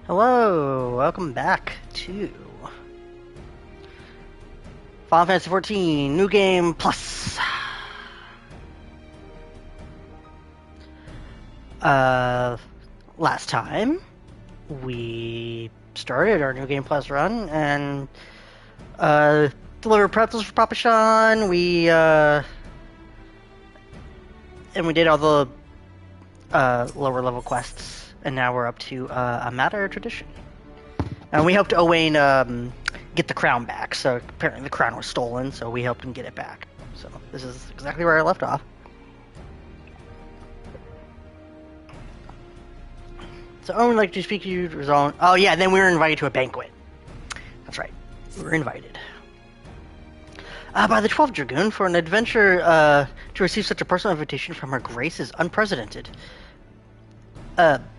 Hello, welcome back to Final Fantasy XIV New Game Plus. Last time we started our New Game Plus run and delivered pretzels for Papa Sean. We did all the lower level quests, and now we're up to a matter of tradition. And we helped Owain get the crown back. So apparently the crown was stolen, so we helped him get it back. So this is exactly where I left off. So Owain would like to speak to you to resolve. Oh yeah, then we were invited to a banquet. That's right, we were invited. By the 12th Dragoon, for an adventure to receive such a personal invitation from Her Grace is unprecedented.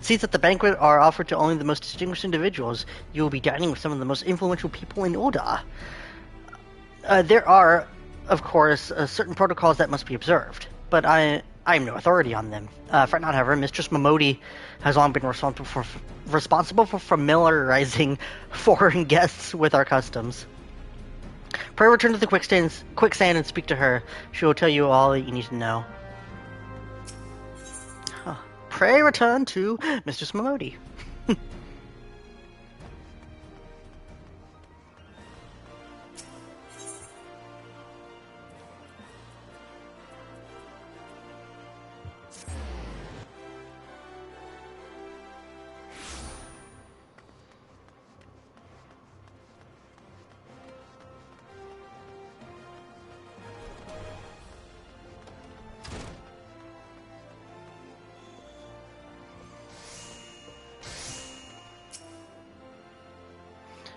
Seats at the banquet are offered to only the most distinguished individuals. You will be dining with some of the most influential people in Ul'dah. There are, of course, certain protocols that must be observed, but I am no authority on them. Fret not, however, Mistress Momodi has long been responsible for familiarizing foreign guests with our customs. Pray return to the quicksand and speak to her. She will tell you all that you need to know. Pray return to Mistress Momodi.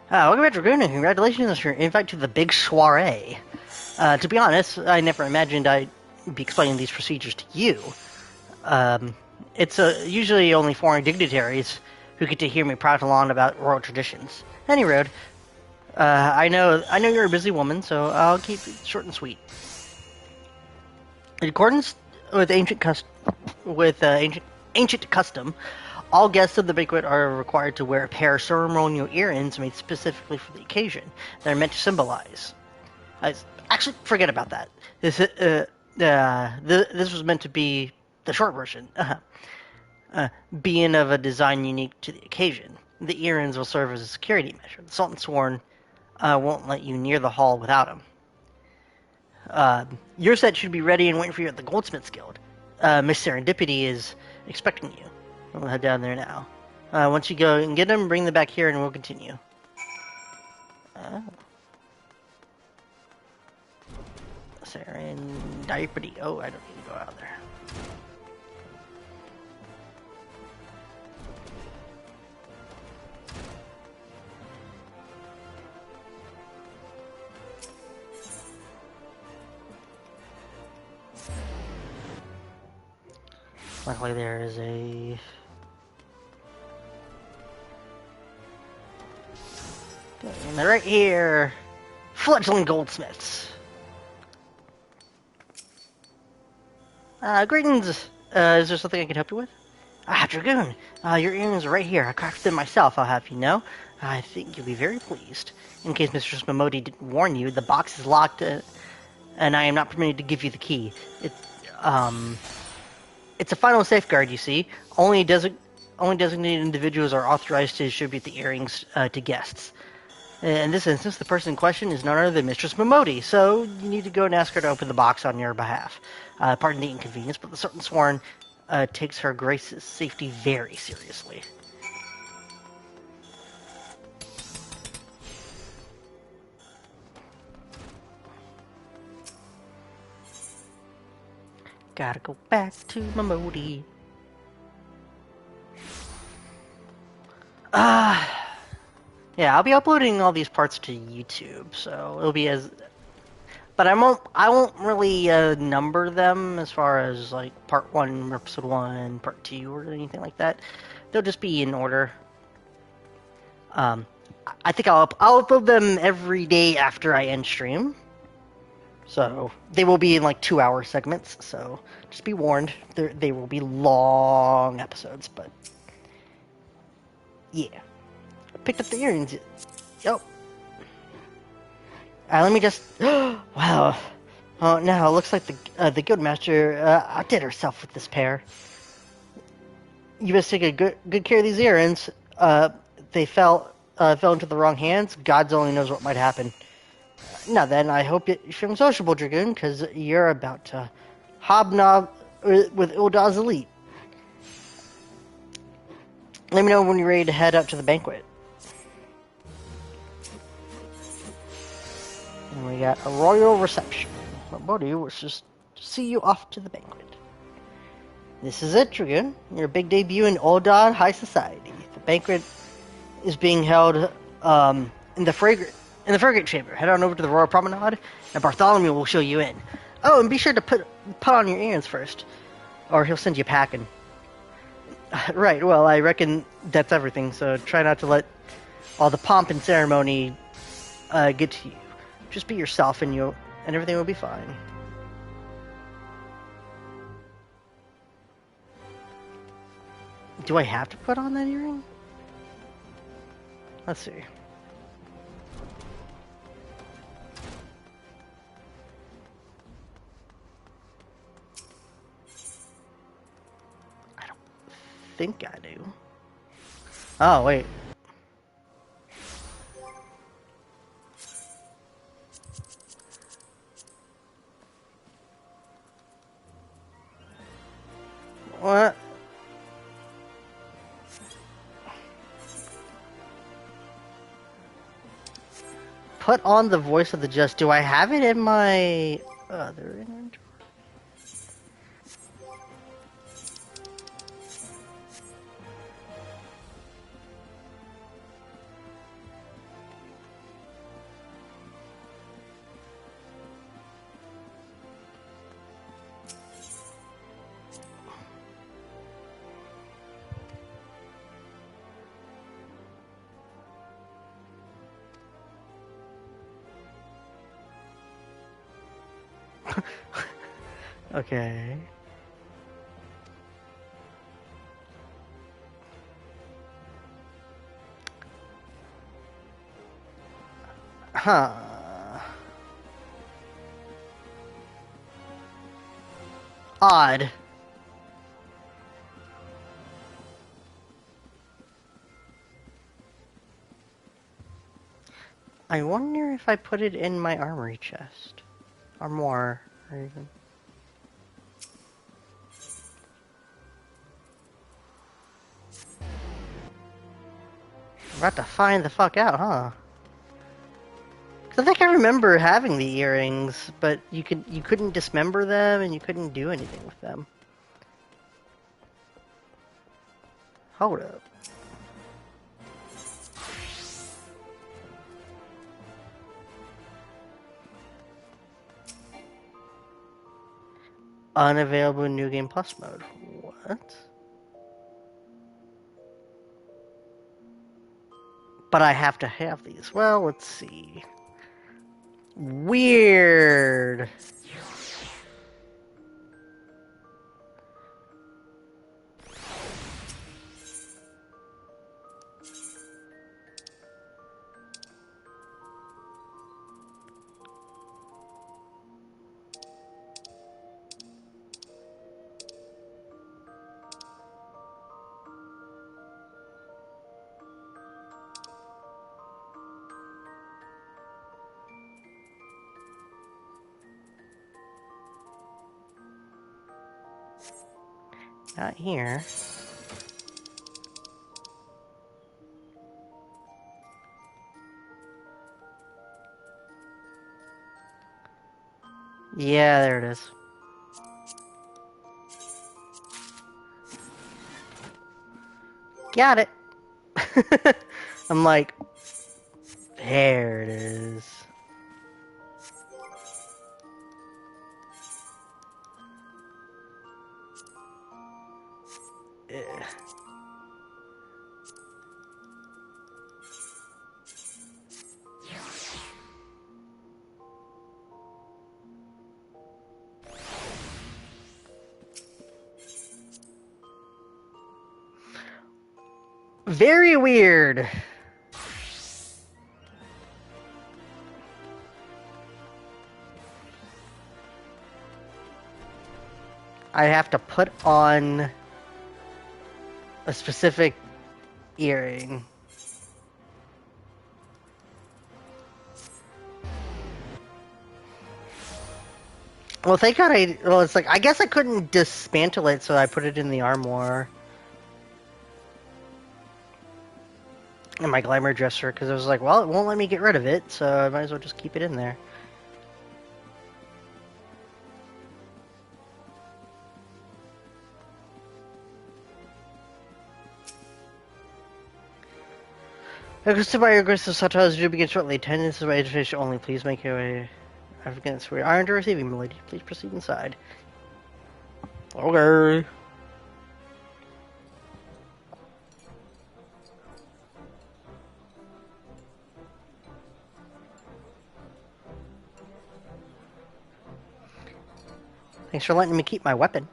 Welcome back, Dragoon, and congratulations on your invite to the big soiree. To be honest, I never imagined I'd be explaining these procedures to you. It's usually only foreign dignitaries who get to hear me prattle on about royal traditions. Anyway, I know you're a busy woman, so I'll keep it short and sweet. In accordance with ancient custom, all guests of the banquet are required to wear a pair of ceremonial earrings made specifically for the occasion that are meant to symbolize. Actually, forget about that. This was meant to be the short version. Being of a design unique to the occasion, the earrings will serve as a security measure. The Sultan Sworn won't let you near the hall without them. Your set should be ready and waiting for you at the Goldsmiths Guild. Miss Serendipity is expecting you. We'll head down there now. Once you go and get them, bring them back here and we'll continue. Serendipity. Oh, I don't need to go out there. Luckily there is a... And they're right here. Fledgling goldsmiths. Greetings. Is there something I can help you with? Dragoon. Your earrings are right here. I crafted them myself, I'll have you know. I think you'll be very pleased. In case Mistress Momodi didn't warn you, the box is locked, and I am not permitted to give you the key. It's a final safeguard, you see. Only designated individuals are authorized to distribute the earrings to guests. In this instance, the person in question is none other than Mistress Momodi, so you need to go and ask her to open the box on your behalf. Pardon the inconvenience, but the Sultan Sworn takes Her Grace's safety very seriously. Gotta go back to Momodi. Yeah, I'll be uploading all these parts to YouTube, so it'll be as... But I won't really number them as far as like part 1, episode 1, part 2, or anything like that. They'll just be in order. I think I'll upload them every day after I end stream. So they will be in like 2-hour segments. So just be warned, they will be long episodes. But yeah, I picked up the earrings. Yep. Let me just. Wow. Oh no! It looks like the guildmaster outdid herself with this pair. You best take a good care of these earrings. They fell into the wrong hands. God only knows what might happen. Now then, I hope you're feeling sociable, Dragoon, because you're about to hobnob with Ildaz Elite. Let me know when you're ready to head up to the banquet. And we got a royal reception. My buddy was just to see you off to the banquet. This is it, Dragoon. Your big debut in Oldon High Society. The banquet is being held in the frigate chamber. Head on over to the Royal Promenade, and Bartholomew will show you in. Oh, and be sure to put on your earrings first, or he'll send you packing. Right. Well, I reckon that's everything. So try not to let all the pomp and ceremony get to you. Just be yourself, and everything will be fine. Do I have to put on that earring? Let's see. I don't think I do. Oh, wait. What? Put on the voice of the just. Do I have it in my other inventory? Okay. Huh. Odd. I wonder if I put it in my armory chest. Armoire, or even... I'm about to find the fuck out, huh? Cause I think I remember having the earrings, but you couldn't dismember them and you couldn't do anything with them. Hold up. Unavailable New Game Plus mode. What? But I have to have these. Well, let's see. Weird. Not here. Yeah, there it is. Got it. I'm like, there it is. Eh. Very weird. I have to put on a specific earring. Well, thank God well, it's like, I guess I couldn't dismantle it, so I put it in the armoire. In my glamour dresser, because I was like, well, it won't let me get rid of it, so I might as well just keep it in there. Goodbye, your grace of Satas do begin shortly. Attendance is by invitation only. Please make your way. Applicants we are to receiving, milady. Please proceed inside. Okay. Thanks for letting me keep my weapon.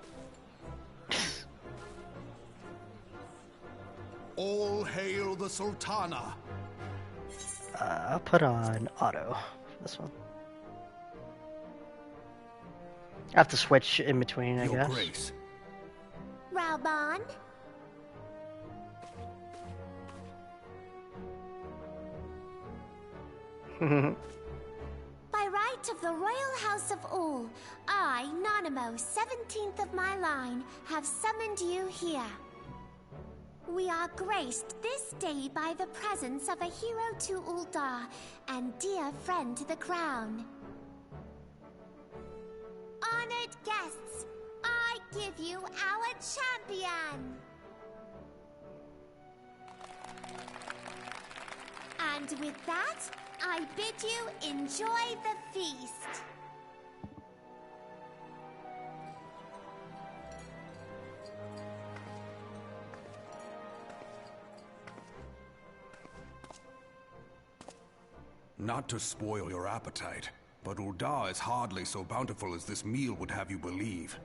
All hail the Sultana. I'll put on auto for this one. I have to switch in between, I Your guess. Grace. Raoban? By right of the royal house of all, I, Nanamo, 17th of my line, have summoned you here. We are graced this day by the presence of a hero to Ul'dah and dear friend to the crown. Honored guests, I give you our champion! And with that, I bid you enjoy the feast. Not to spoil your appetite, but Ul'dah is hardly so bountiful as this meal would have you believe.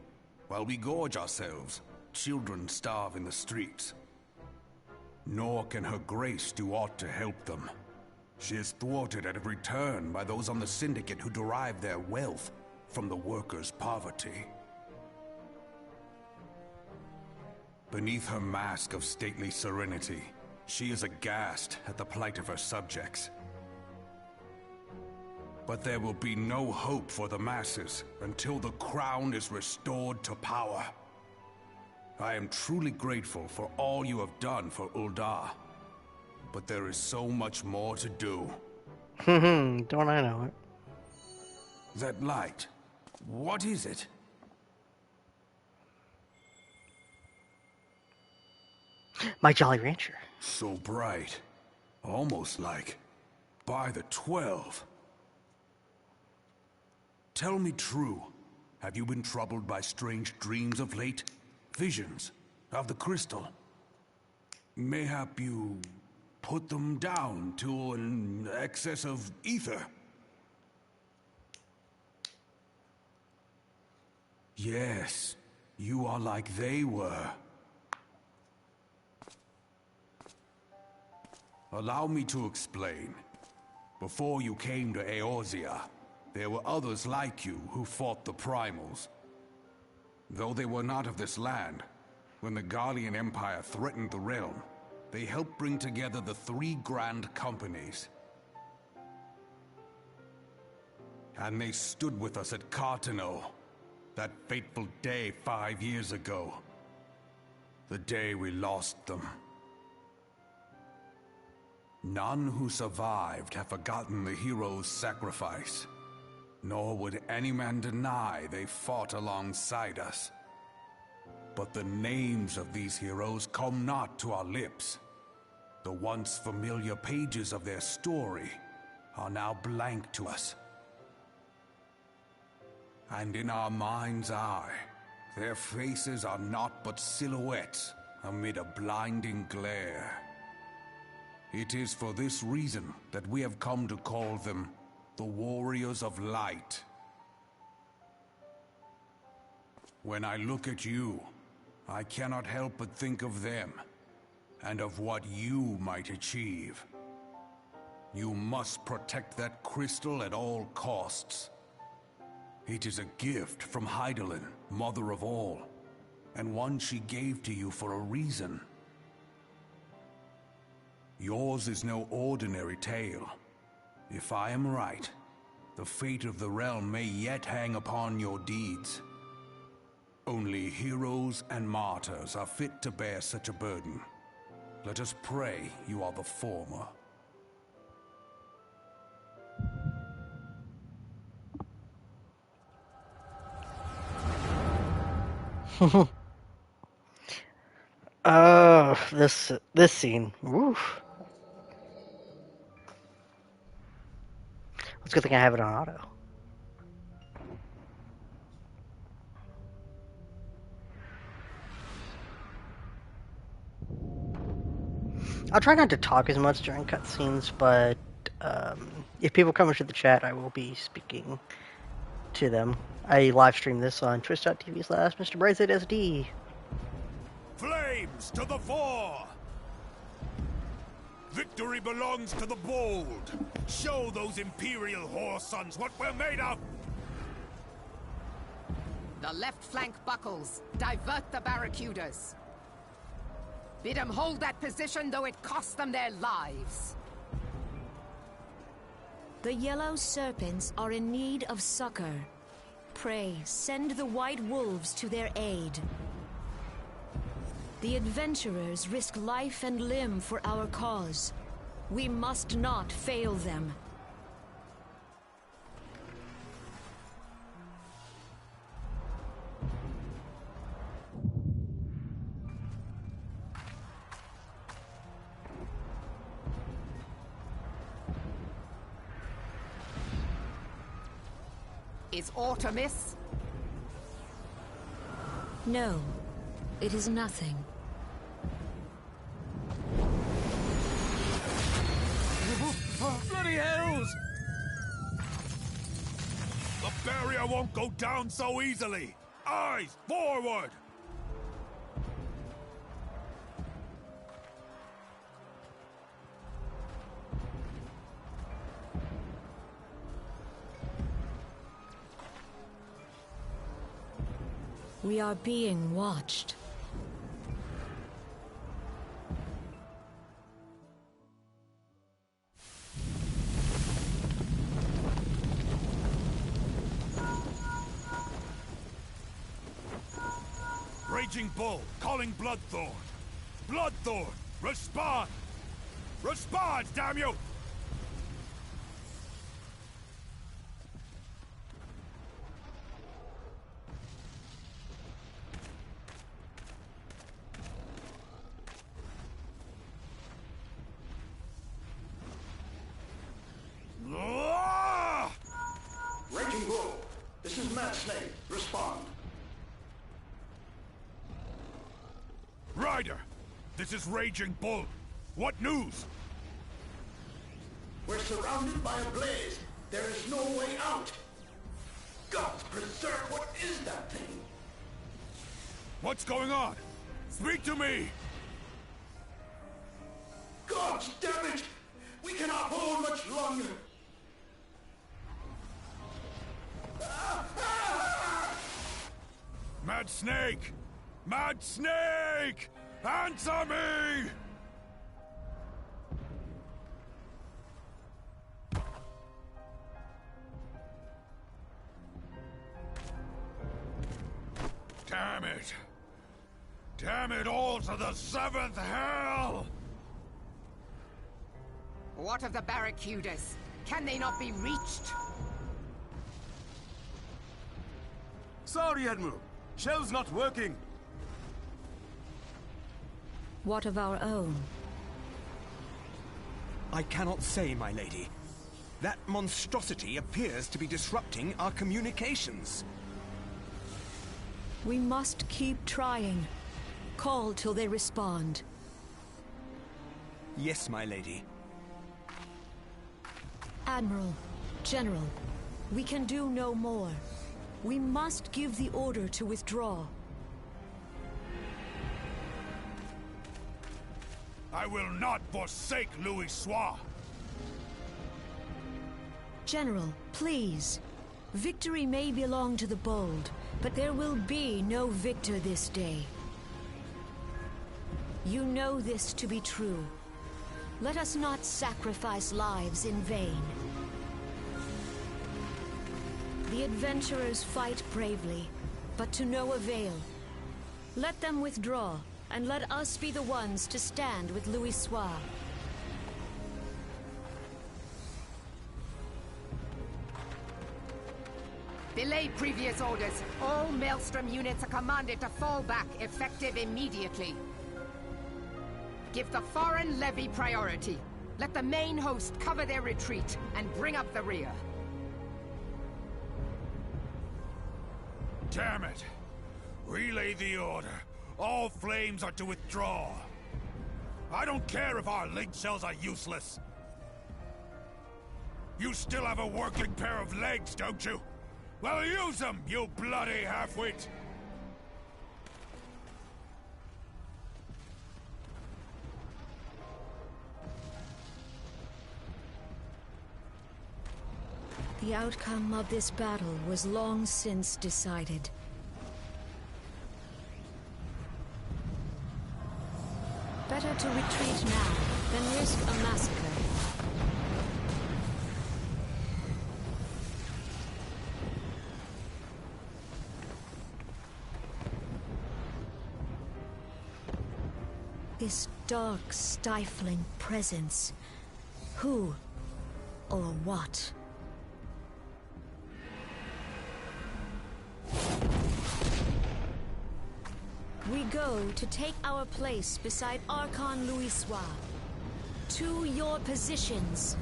While we gorge ourselves, children starve in the streets. Nor can her grace do aught to help them. She is thwarted at every turn by those on the Syndicate who derive their wealth from the workers' poverty. Beneath her mask of stately serenity, she is aghast at the plight of her subjects. But there will be no hope for the masses until the crown is restored to power. I am truly grateful for all you have done for Ul'dah. But there is so much more to do. Don't I know it? That light, what is it? My Jolly Rancher. So bright. Almost like by the 12. Tell me true. Have you been troubled by strange dreams of late? Visions of the crystal? Mayhap you put them down to an excess of ether? Yes, you are like they were. Allow me to explain. Before you came to Eorzea, there were others like you who fought the Primals. Though they were not of this land, when the Garlean Empire threatened the realm, they helped bring together the 3 grand companies. And they stood with us at Cartano, that fateful day 5 years ago. The day we lost them. None who survived have forgotten the hero's sacrifice. Nor would any man deny they fought alongside us. But the names of these heroes come not to our lips. The once familiar pages of their story are now blank to us. And in our mind's eye, their faces are naught but silhouettes amid a blinding glare. It is for this reason that we have come to call them the Warriors of Light. When I look at you, I cannot help but think of them. and of what you might achieve. You must protect that crystal at all costs. It is a gift from Hydaelyn, Mother of All, and one she gave to you for a reason. Yours is no ordinary tale. If I am right, the fate of the realm may yet hang upon your deeds. Only heroes and martyrs are fit to bear such a burden. Let us pray you are the former. Oh, this scene. Woof. It's a good thing I have it on auto. I'll try not to talk as much during cutscenes, but if people come into the chat, I will be speaking to them. I live stream this on twitch.tv/Mr.Brightside SD. Flames to the fore! Victory belongs to the bold! Show those Imperial whore sons what we're made of! The left flank buckles. Divert the barracudas. Bid them hold that position, though it costs them their lives. The yellow serpents are in need of succor. Pray, send the white wolves to their aid. The adventurers risk life and limb for our cause. We must not fail them. Is aught amiss? No, it is nothing. Bloody hells! The barrier won't go down so easily! Eyes forward! We are being watched. Raging Bull, calling Bloodthorn! Bloodthorn, respond! Respond, damn you! Raging Bull, this is Mad Snake. Respond. Ryder, this is Raging Bull. What news? We're surrounded by a blaze. There is no way out. Gods preserve, what is that thing? What's going on? Speak to me! Gods damn it! We cannot hold much longer. Mad Snake! Mad Snake! Answer me! Damn it! Damn it all to the seventh hell! What of the barracudas? Can they not be reached? Sorry, Admiral. Shell's not working. What of our own? I cannot say, my lady. That monstrosity appears to be disrupting our communications. We must keep trying. Call till they respond. Yes, my lady. Admiral, General, we can do no more. We must give the order to withdraw. I will not forsake Louis Soir. General, please. Victory may belong to the bold, but there will be no victor this day. You know this to be true. Let us not sacrifice lives in vain. The adventurers fight bravely, but to no avail. Let them withdraw, and let us be the ones to stand with Louis Soir. Belay previous orders. All Maelstrom units are commanded to fall back, effective immediately. Give the foreign levy priority. Let the main host cover their retreat and bring up the rear. Damn it! Relay the order. All flames are to withdraw. I don't care if our link shells are useless. You still have a working pair of legs, don't you? Well, use them, you bloody half-wit! The outcome of this battle was long since decided. Better to retreat now than risk a massacre. This dark, stifling presence. Who or what? We go to take our place beside Archon Louis Soir. To your positions.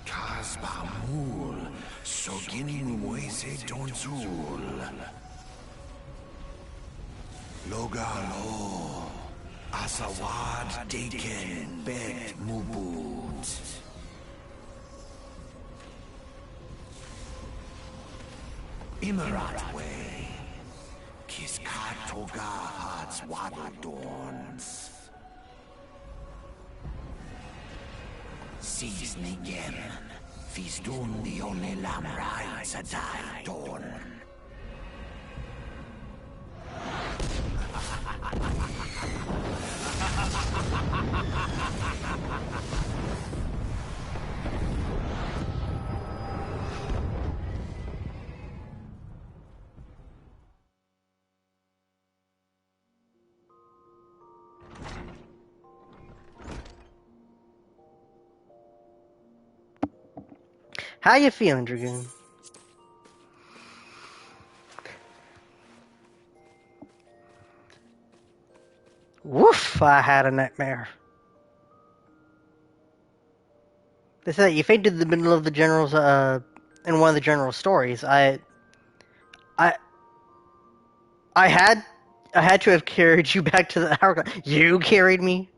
Kasbamul, Soginin Moise Donzul. Logalo, Asawad Daken Bet Mubut. Imarat Way, Kiskat Toga Hats Wadodorns. Sis Nigem, Fisdun the only Lamrai Sadai Dorn. How you feeling, Dragoon? Woof! I had a nightmare. They said you fainted in the middle of the general's, in one of the general's stories. I had to have carried you back to the hour. You carried me?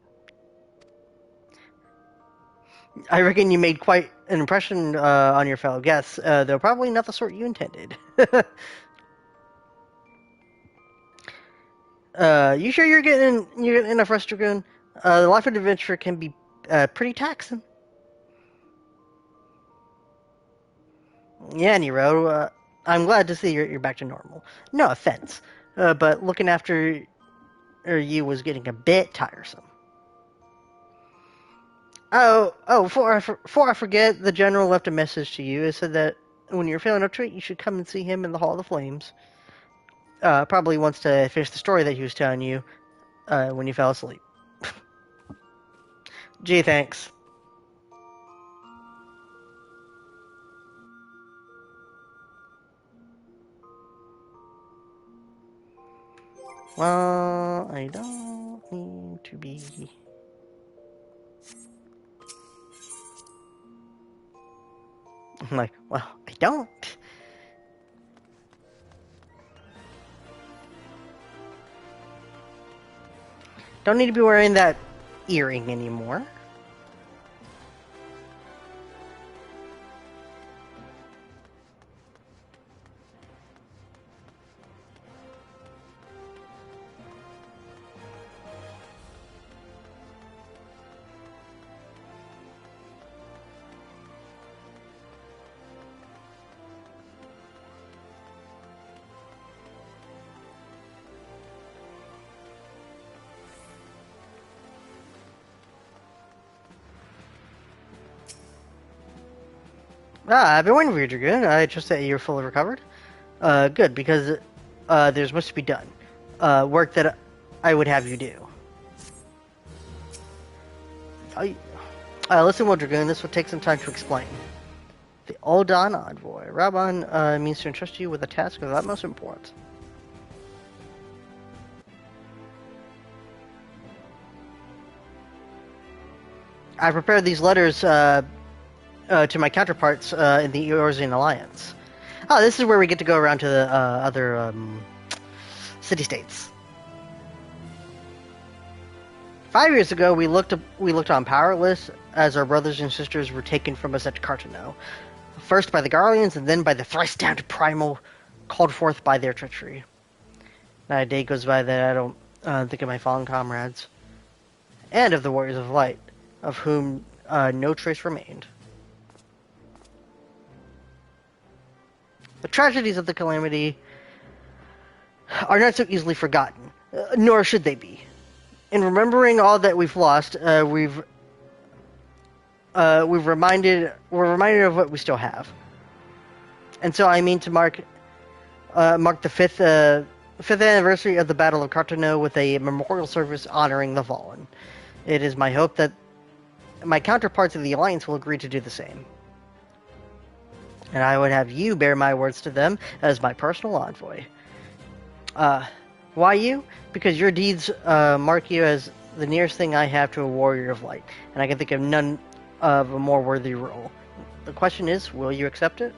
I reckon you made quite an impression on your fellow guests, though probably not the sort you intended. You sure you're getting enough rest, Dragoon? The life of an adventurer can be pretty taxing. Yeah, Nero. I'm glad to see you're back to normal. No offense, but looking after you was getting a bit tiresome. Before I forget, the general left a message to you. It said that when you're feeling up to it, you should come and see him in the Hall of the Flames. Probably wants to finish the story that he was telling you when you fell asleep. Gee, thanks. Well, I don't need to be... I'm like, well, I don't. Don't need to be wearing that earring anymore. I've been waiting for you, Dragoon. I trust that you're fully recovered. Good, because there's much to be done. Work that I would have you do. Listen, well, Dragoon, this will take some time to explain. The Uldan Envoy. Raban means to entrust you with a task of utmost importance. I prepared these letters to my counterparts in the Eorzean Alliance. Oh, this is where we get to go around to the other city-states. 5 years ago, we looked on powerless as our brothers and sisters were taken from us at Cartano. First by the Garleans, and then by the thrice-damned Primal, called forth by their treachery. Not a day goes by that I don't think of my fallen comrades, and of the Warriors of Light, of whom no trace remained. The tragedies of the calamity are not so easily forgotten, nor should they be. In remembering all that we've lost, we're reminded of what we still have. And so I mean to mark the fifth anniversary of the Battle of Cartano with a memorial service honoring the fallen. It is my hope that my counterparts of the Alliance will agree to do the same. And I would have you bear my words to them as my personal envoy. Why you? Because your deeds mark you as the nearest thing I have to a warrior of light, and I can think of none of a more worthy role. The question is, will you accept it?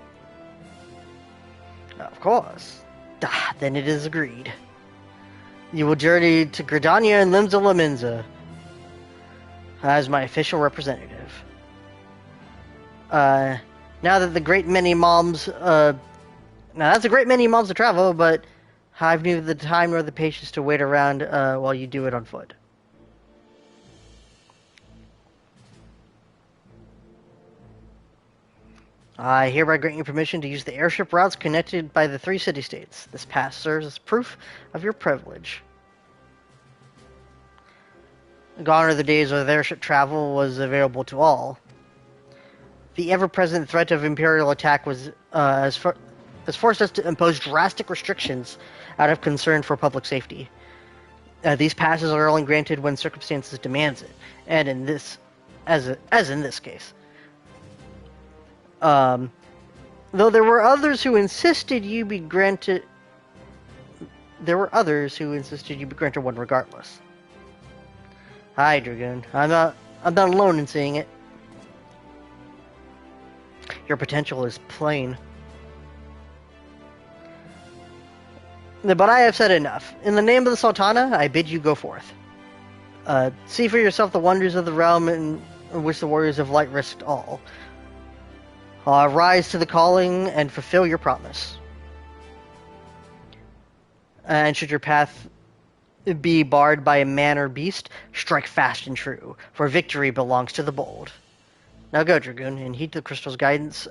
Of course. Then it is agreed. You will journey to Gridania and Limsa Laminza as my official representative. Now that the great many moms, now that's a great many moms to travel, but I've neither the time nor the patience to wait around while you do it on foot. I hereby grant you permission to use the airship routes connected by the 3 city-states. This pass serves as proof of your privilege. Gone are the days where airship travel was available to all. The ever-present threat of Imperial attack has forced us to impose drastic restrictions out of concern for public safety. These passes are only granted when circumstances demands it, and in this, as in this case. Though there were others who insisted you be granted. There were others who insisted you be granted one regardless. Hi, Dragoon. I'm not alone in seeing it. Your potential is plain. But I have said enough. In the name of the Sultana, I bid you go forth. See for yourself the wonders of the realm in which the Warriors of Light risked all. Rise to the calling and fulfill your promise. And should your path be barred by a man or beast, strike fast and true, for victory belongs to the bold. Now go, Dragoon, and heed the crystal's guidance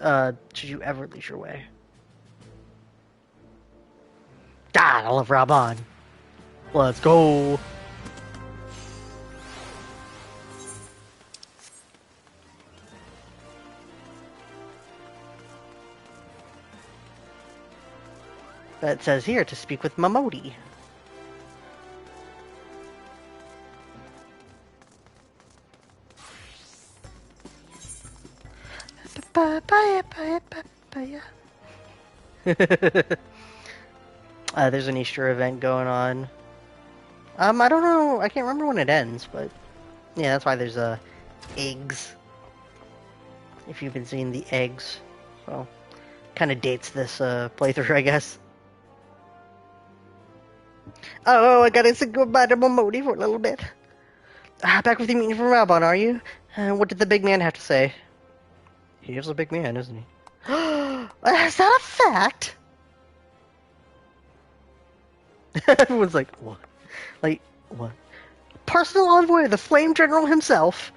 should you ever lose your way. I love Raban. Let's go. That says here to speak with Mamodi. There's an Easter event going on. I don't know. I can't remember when it ends, but yeah, that's why there's eggs. If you've been seeing the eggs, so kind of dates this playthrough, I guess. Oh, I gotta say goodbye to Momodi for a little bit. Back with the meeting from Raban, are you? What did the big man have to say? He is a big man, isn't he? Is that a fact? Everyone's like, what? Like, what? Personal envoy of the Flame General himself.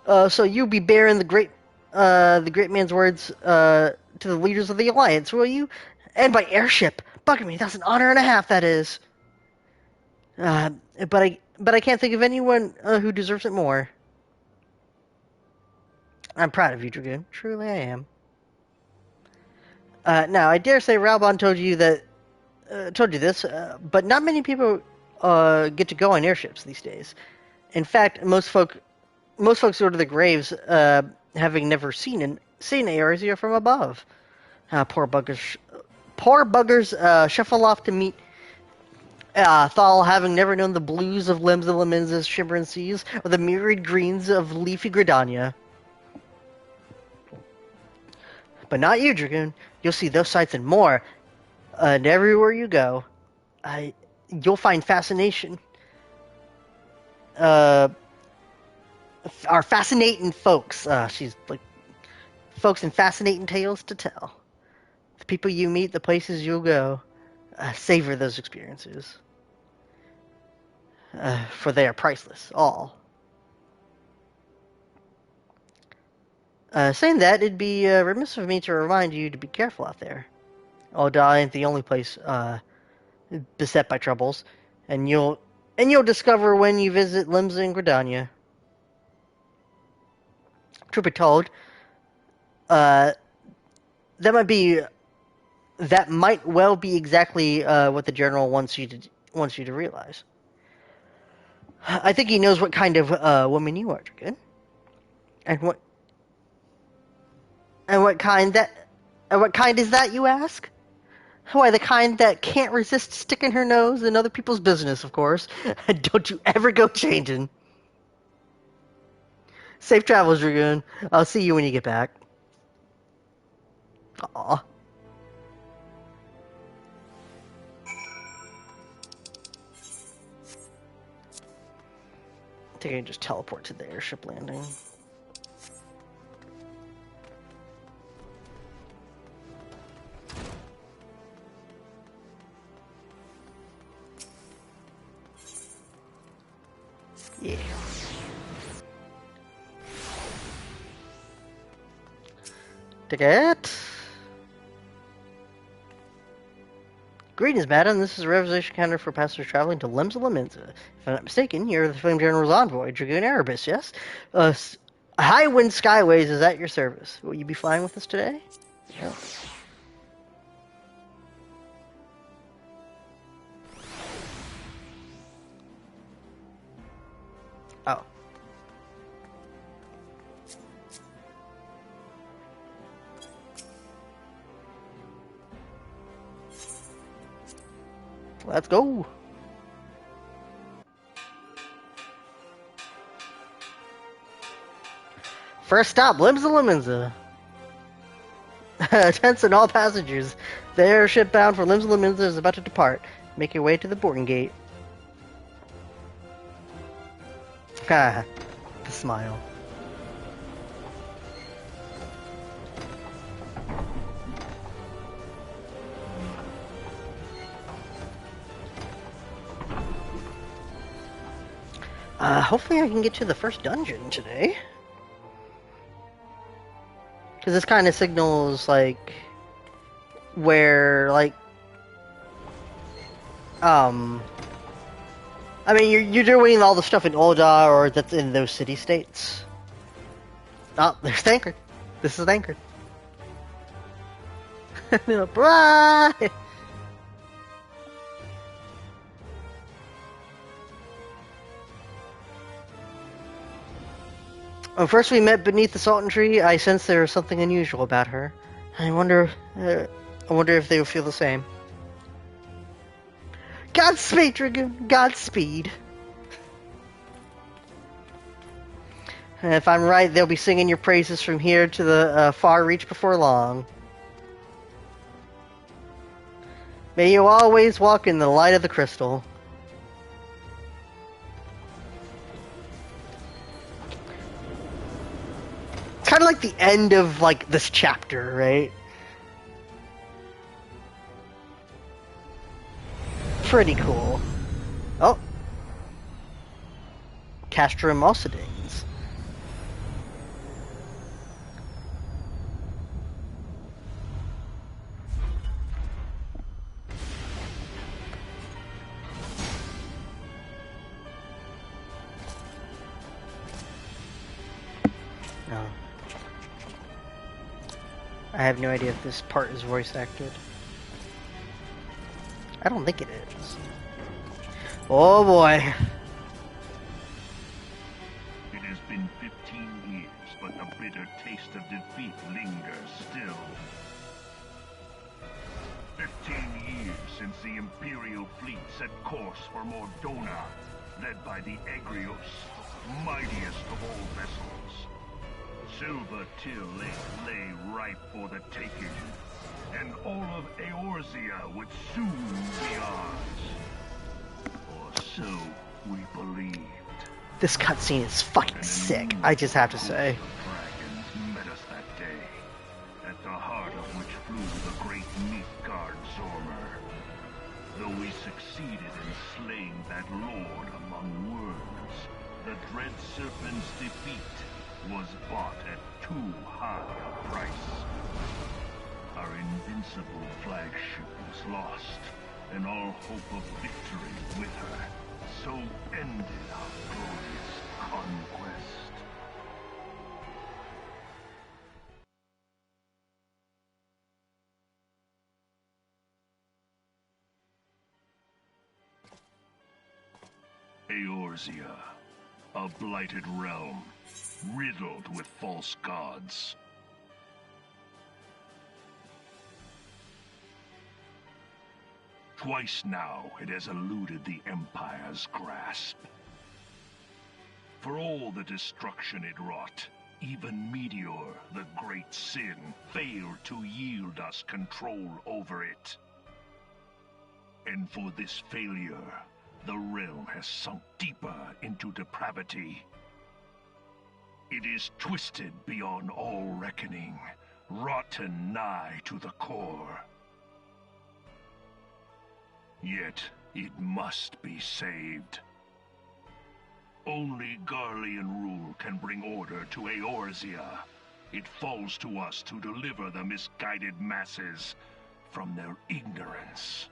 So you be bearing the great man's words to the leaders of the Alliance, will you? And by airship. Bugger me, that's an honor and a half, that is. But I can't think of anyone who deserves it more. I'm proud of you, Dragoon. Truly I am. Now, I dare say Raubon told you this, but not many people get to go on airships these days. In fact, most folks go to the graves having never seen Eorzea from above. Poor buggers shuffle off to meet Thal, having never known the blues of Limbs and Leminza's shimmering seas, or the myriad greens of leafy Gridania. But not you, Dragoon. You'll see those sights and more, and everywhere you go, you'll find fascination. Are fascinating folks. She's like folks and fascinating tales to tell. The people you meet, the places you'll go, savor those experiences. For they are priceless, all. Saying that, it'd be remiss of me to remind you to be careful out there. Ul'dah ain't the only place beset by troubles, and you'll discover when you visit Limsa and Gridania. Truth be told, that might well be exactly what the general wants you to realize. I think he knows what kind of woman you are, Dragoon, and what kind is that, you ask? Why, the kind that can't resist sticking her nose in other people's business, of course. Don't you ever go changing. Safe travels, Dragoon. I'll see you when you get back. Aw. I think I can just teleport to the airship landing. Yeah. Ticket. Greetings, madam. This is a reservation counter for passengers traveling to Limsa Leminza. If I'm not mistaken, you're the Flame General's envoy, Dragoon Erebus, yes? High Wind Skyways is at your service. Will you be flying with us today? Yeah. Oh. Let's go. First stop, Limsa Leminza. Attention all passengers. The airship bound for Limsa Leminza is about to depart. Make your way to the boarding gate. Ha, the smile. Hopefully I can get to the first dungeon today. Because this kind of signals, like, where, like, I mean, you're doing all the stuff in Ul'dah or that's in those city-states. Oh, there's Thancred. This is Thancred. Bye! When first we met beneath the Sultan tree, I sensed there was something unusual about her. I wonder if they will feel the same. Godspeed, Dragoon! Godspeed! And if I'm right, they'll be singing your praises from here to the far reach before long. May you always walk in the light of the crystal. It's kind of like the end of, like, this chapter, right? Pretty cool. Oh. Castrum Alcidanes. Oh. I have no idea if this part is voice acted. I don't think it is. Oh boy. It has been 15 years, but the bitter taste of defeat lingers still. 15 years since the Imperial fleet set course for Mordona, led by the Egrios, mightiest of all vessels. Silver Till Lake lay ripe for the taking, and all of Eorzea would soon be ours. Or so we believed. This cutscene is fucking sick, I just have to say. Dragons met us that day, at the heart of which flew the great Midgard Zormer. Though we succeeded in slaying that lord among worms, the dread serpent's defeat was bought at too high a price. Our invincible flagship was lost, and all hope of victory with her. So ended our glorious conquest. Eorzea, a blighted realm, riddled with false gods. Twice now it has eluded the Empire's grasp. For all the destruction it wrought, even Meteor, the great sin, failed to yield us control over it. And for this failure, the realm has sunk deeper into depravity. It is twisted beyond all reckoning, rotten nigh to the core. Yet, it must be saved. Only Garlean rule can bring order to Eorzea. It falls to us to deliver the misguided masses from their ignorance.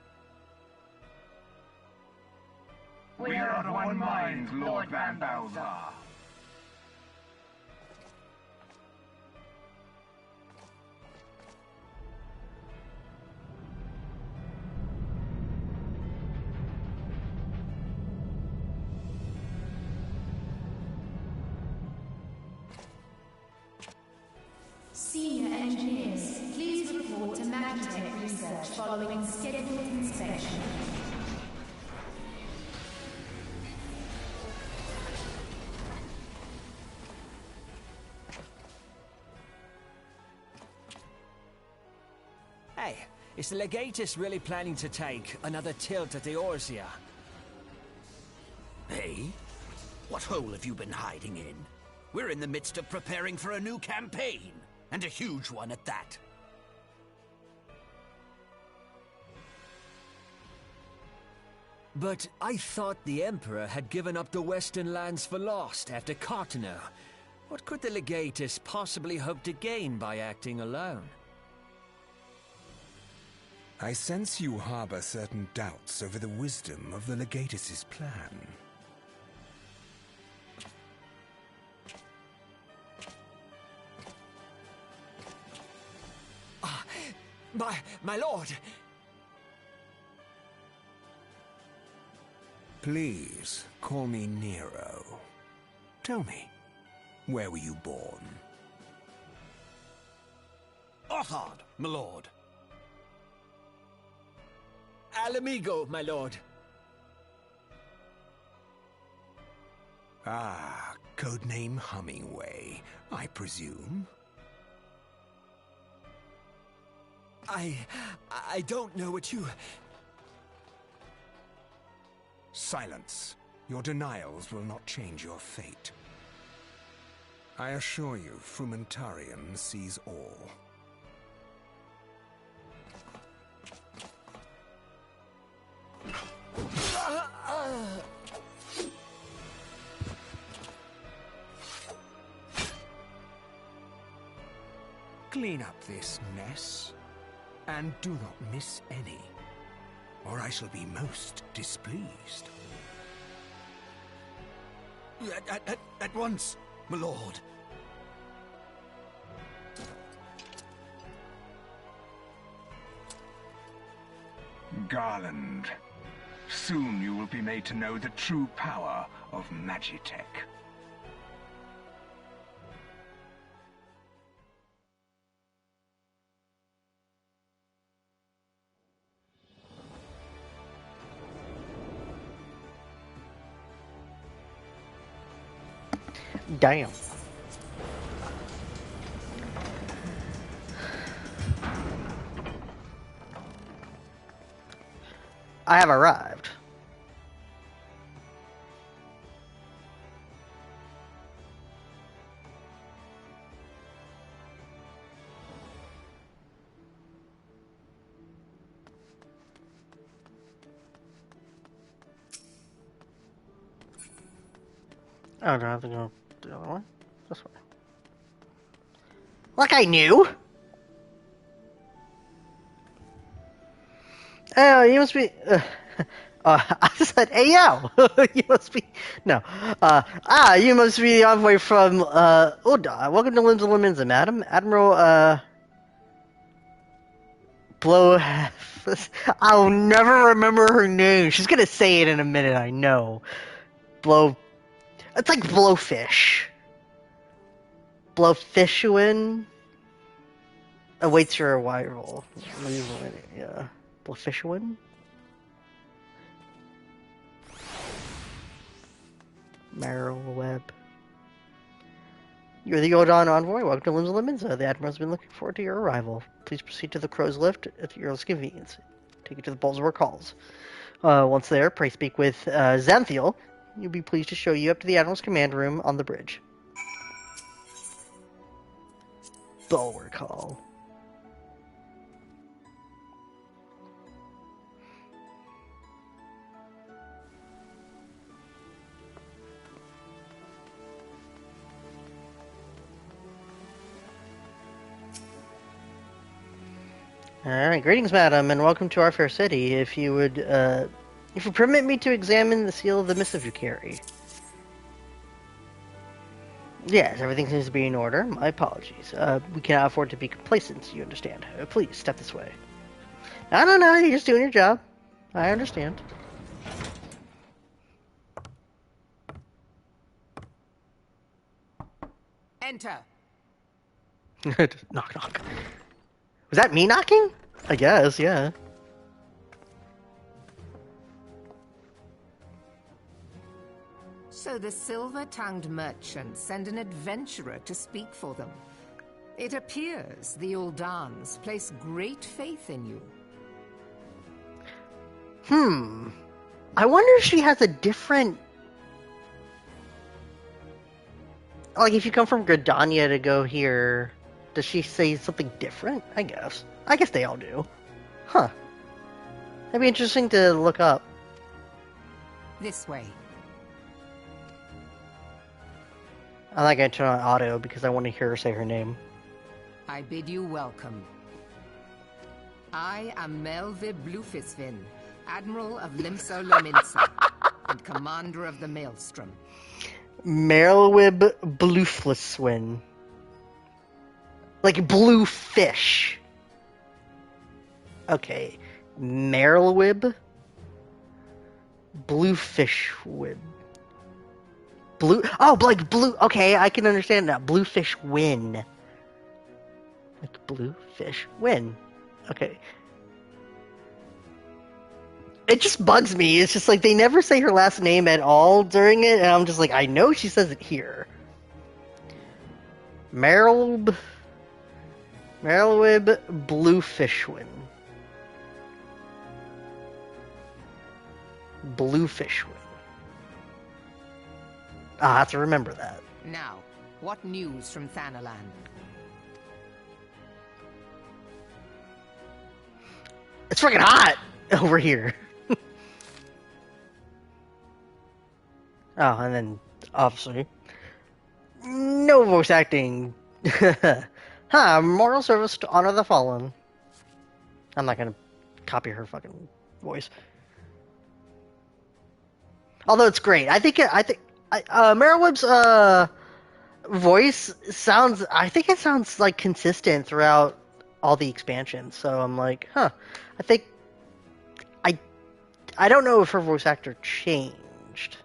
We are of one mind, Lord Van Balthar. Senior engineers, please report to Magitech research following scheduled inspection. Hey, is the Legatus really planning to take another tilt at Eorzea? Hey? What hole have you been hiding in? We're in the midst of preparing for a new campaign, and a huge one at that. But I thought the Emperor had given up the Western lands for lost after Cartano. What could the Legatus possibly hope to gain by acting alone? I sense you harbor certain doubts over the wisdom of the Legatus's plan. My lord! Please, call me Nero. Tell me, where were you born? Othard, my lord. Alamigo, my lord. Ah, codename Hummingway, I presume. I don't know what you... Silence. Your denials will not change your fate. I assure you, Frumentarian sees all. Clean up this mess, and do not miss any, or I shall be most displeased. At once, my lord. Garland. Soon you will be made to know the true power of Magitech. Damn. I have arrived. Oh, do I have to go the other way? This way. Like I knew! Oh, you must be... I said, hey, yo! You must be... No. You must be the envoy from, Oda. Welcome to Limbs of Lemons, madam. Admiral, Blow... I'll never remember her name. She's gonna say it in a minute, I know. Blow... It's like Blowfish. Blowfishuin awaits your arrival. Yeah. Blowfishuin? Merrill Webb. You're the Odon envoy. Welcome to Limbs of Leminza. The Admiral's been looking forward to your arrival. Please proceed to the Crow's Lift at your earliest convenience. Take you to the Bolsward Halls. Once there, pray speak with Xanthiel. You'll be pleased to show you up to the Admiral's command room on the bridge. Bulwark Hall. Alright, greetings, madam, and welcome to our fair city. If you would permit me to examine the seal of the missive you carry. Yes, everything seems to be in order. My apologies. We cannot afford to be complacent, you understand. Please, step this way. No, you're just doing your job. I understand. Enter. Knock, knock. Was that me knocking? I guess, yeah. So the silver-tongued merchants send an adventurer to speak for them. It appears the Uldans place great faith in you. I wonder if she has a different... Like, if you come from Gridania to go here, does she say something different? I guess. I guess they all do. Huh. That'd be interesting to look up. This way. I like I turn on auto because I want to hear her say her name. I bid you welcome. I am Melve Blufisvin, Admiral of Limso Lominsa, and Commander of the Maelstrom. Merlwib Blueflesswin. Like blue fish. Okay. Merlwib Bluefishwib. Blue. Oh, like blue. Okay, I can understand that. Bluefish win. Like bluefish win. Okay. It just bugs me. It's just like they never say her last name at all during it, and I'm just like, I know she says it here. Merlwib Bluefishwin. Bluefishwin. I'll have to remember that. Now, what news from Thanalan? It's freaking hot over here. Oh, and then, obviously, no voice acting. Moral service to honor the fallen. I'm not gonna copy her fucking voice. Although it's great. I think Merylweb's voice sounds, I think it sounds like consistent throughout all the expansions. So I'm like, I think I don't know if her voice actor changed.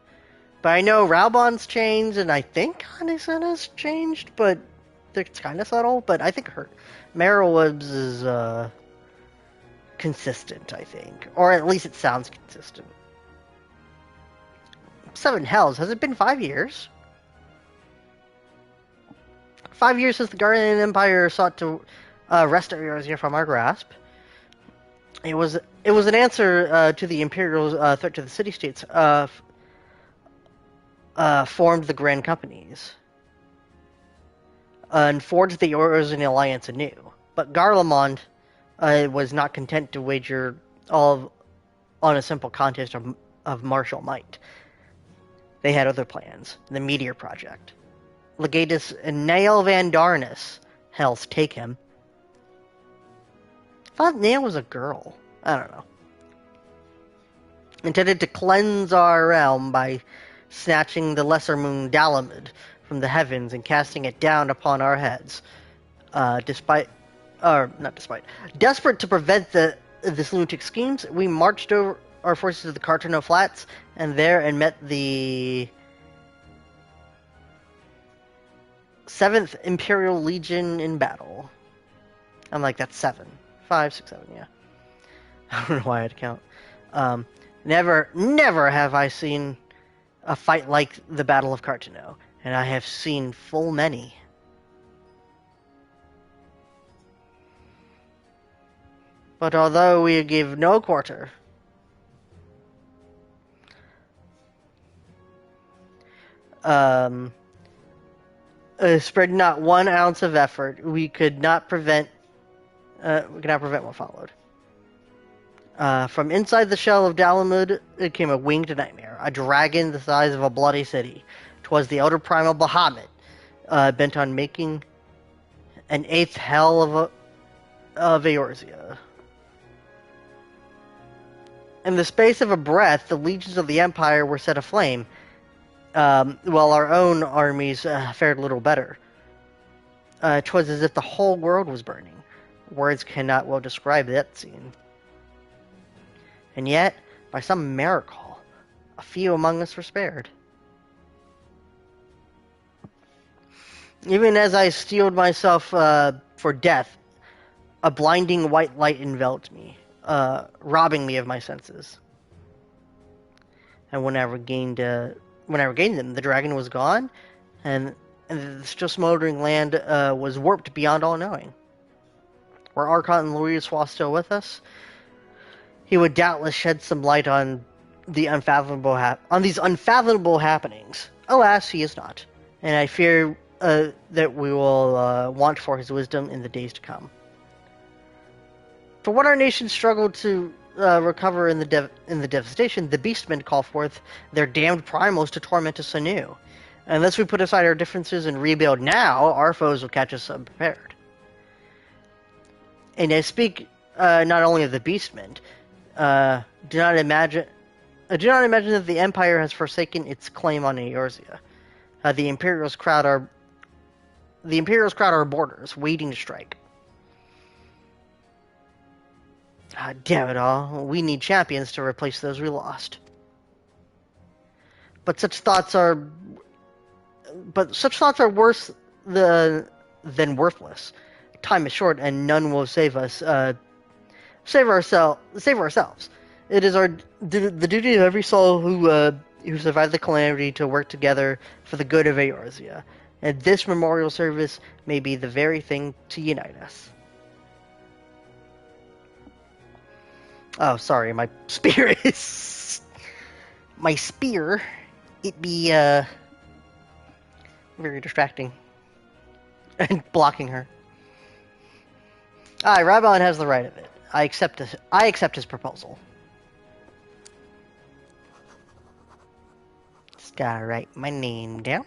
But I know Raubon's changed, and I think Hanesena's changed, but it's kind of subtle. But I think Meryl Woods is consistent, I think. Or at least it sounds consistent. Seven Hells, has it been 5 years? 5 years since the Guardian Empire sought to wrest Eorzea from our grasp. It was an answer to the Imperial threat to the city-states formed the Grand Companies and forged the Eorzean alliance anew. But Garlemald was not content to wager all on a simple contest of martial might. They had other plans. The Meteor Project. Legatus Nael Van Darnus. Hells take him. I thought Nael was a girl. I don't know. Intended to cleanse our realm by snatching the lesser moon Dalamud from the heavens and casting it down upon our heads. Desperate to prevent this lunatic schemes, we marched over our forces to the Cartano Flats and met the 7th Imperial Legion in battle. I'm like, that's 7. 5, 6, 7, yeah. I don't know why I had to count. Never have I seen a fight like the Battle of Cartano, and I have seen full many. But although we give no quarter, spread not 1 ounce of effort, we could not prevent what followed. From inside the shell of Dalamud, it came a winged nightmare, a dragon the size of a bloody city. 'Twas the elder primal Bahamut, bent on making an 8th hell of Eorzea. In the space of a breath, the legions of the Empire were set aflame, while our own armies fared little better. 'Twas as if the whole world was burning. Words cannot well describe that scene. And yet, by some miracle, a few among us were spared. Even as I steeled myself for death, a blinding white light enveloped me, robbing me of my senses. And when I regained them, the dragon was gone, and the still smoldering land was warped beyond all knowing. Were Archon Louis still with us, he would doubtless shed some light on these unfathomable happenings. Alas, he is not, and I fear that we will want for his wisdom in the days to come. For what our nation struggled to recover in the devastation, the beastmen call forth their damned primals to torment us anew. Unless we put aside our differences and rebuild now, our foes will catch us unprepared. And I speak not only of the beastmen. Do not imagine that the Empire has forsaken its claim on Eorzea. The Imperials crowd our borders, waiting to strike. Damn it all! We need champions to replace those we lost. But such thoughts are worse than worthless. Time is short, and none will save us. Save ourselves. It is the duty of every soul who survived the calamity to work together for the good of Eorzea, and this memorial service may be the very thing to unite us. Oh, sorry, my spear is... My spear, it be, very distracting. And blocking her. Raubon has the right of it. I accept his proposal. Just gotta write my name down.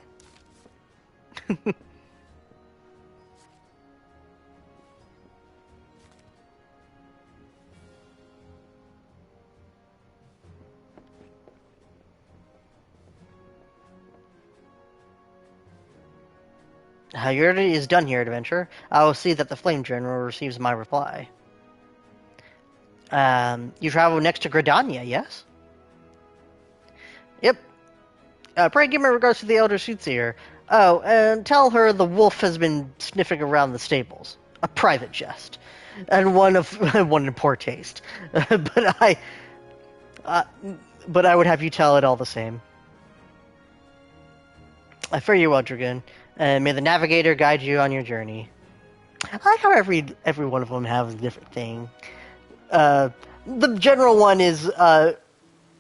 Your duty is done here, adventurer. I will see that the Flame General receives my reply. You travel next to Gridania, yes? Yep. Pray give my regards to the Elder Soothsayer. Oh, and tell her the wolf has been sniffing around the stables. A private jest. And one of one in poor taste. Uh, but I would have you tell it all the same. I fare you well, Dragoon, and may the navigator guide you on your journey. I like how every one of them has a different thing. The general one is the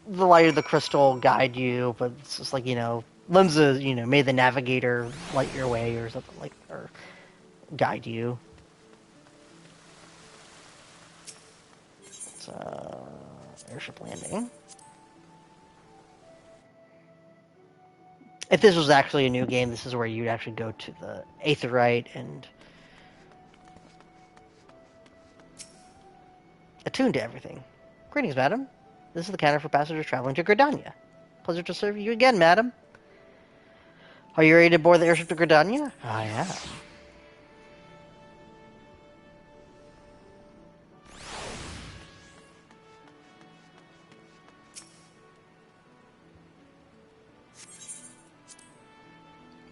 light of the crystal guide you, but it's just like, Limsa, may the navigator light your way or something like, or guide you. It's airship landing. If this was actually a new game, this is where you'd actually go to the Aetheryte and attune to everything. Greetings, madam. This is the counter for passengers traveling to Gridania. Pleasure to serve you again, madam. Are you ready to board the airship to Gridania? I am.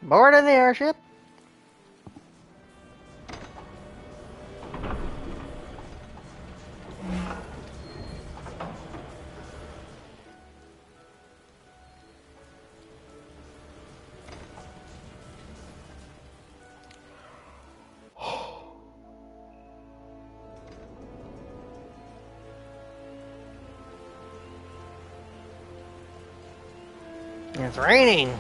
Board in the airship. It's raining.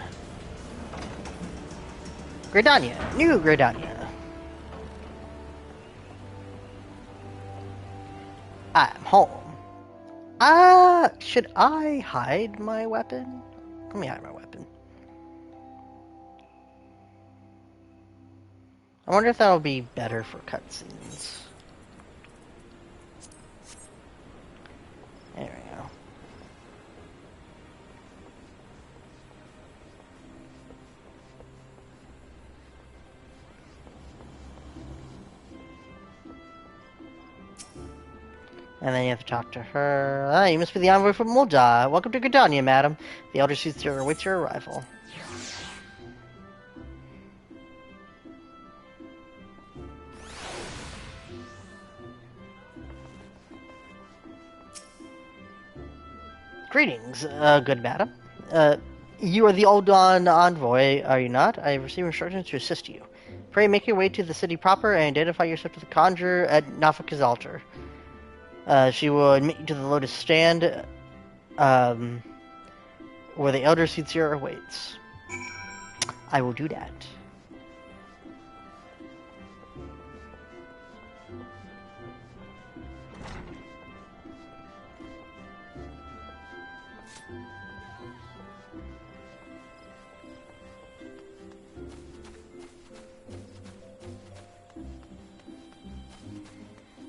Gridania. New Gridania. I'm home. Should I hide my weapon? Let me hide my weapon. I wonder if that'll be better for cutscenes. There we go. And then you have to talk to her. Ah, you must be the envoy from Mulda. Welcome to Gridania, madam. The Elder Soothsayer awaits your arrival. Greetings, good madam. You are the Uldan envoy, are you not? I have received instructions to assist you. Pray make your way to the city proper and identify yourself to the conjurer at Nafika's altar. She will admit you to the Lotus Stand, where the Elder Soothsayer awaits. I will do that.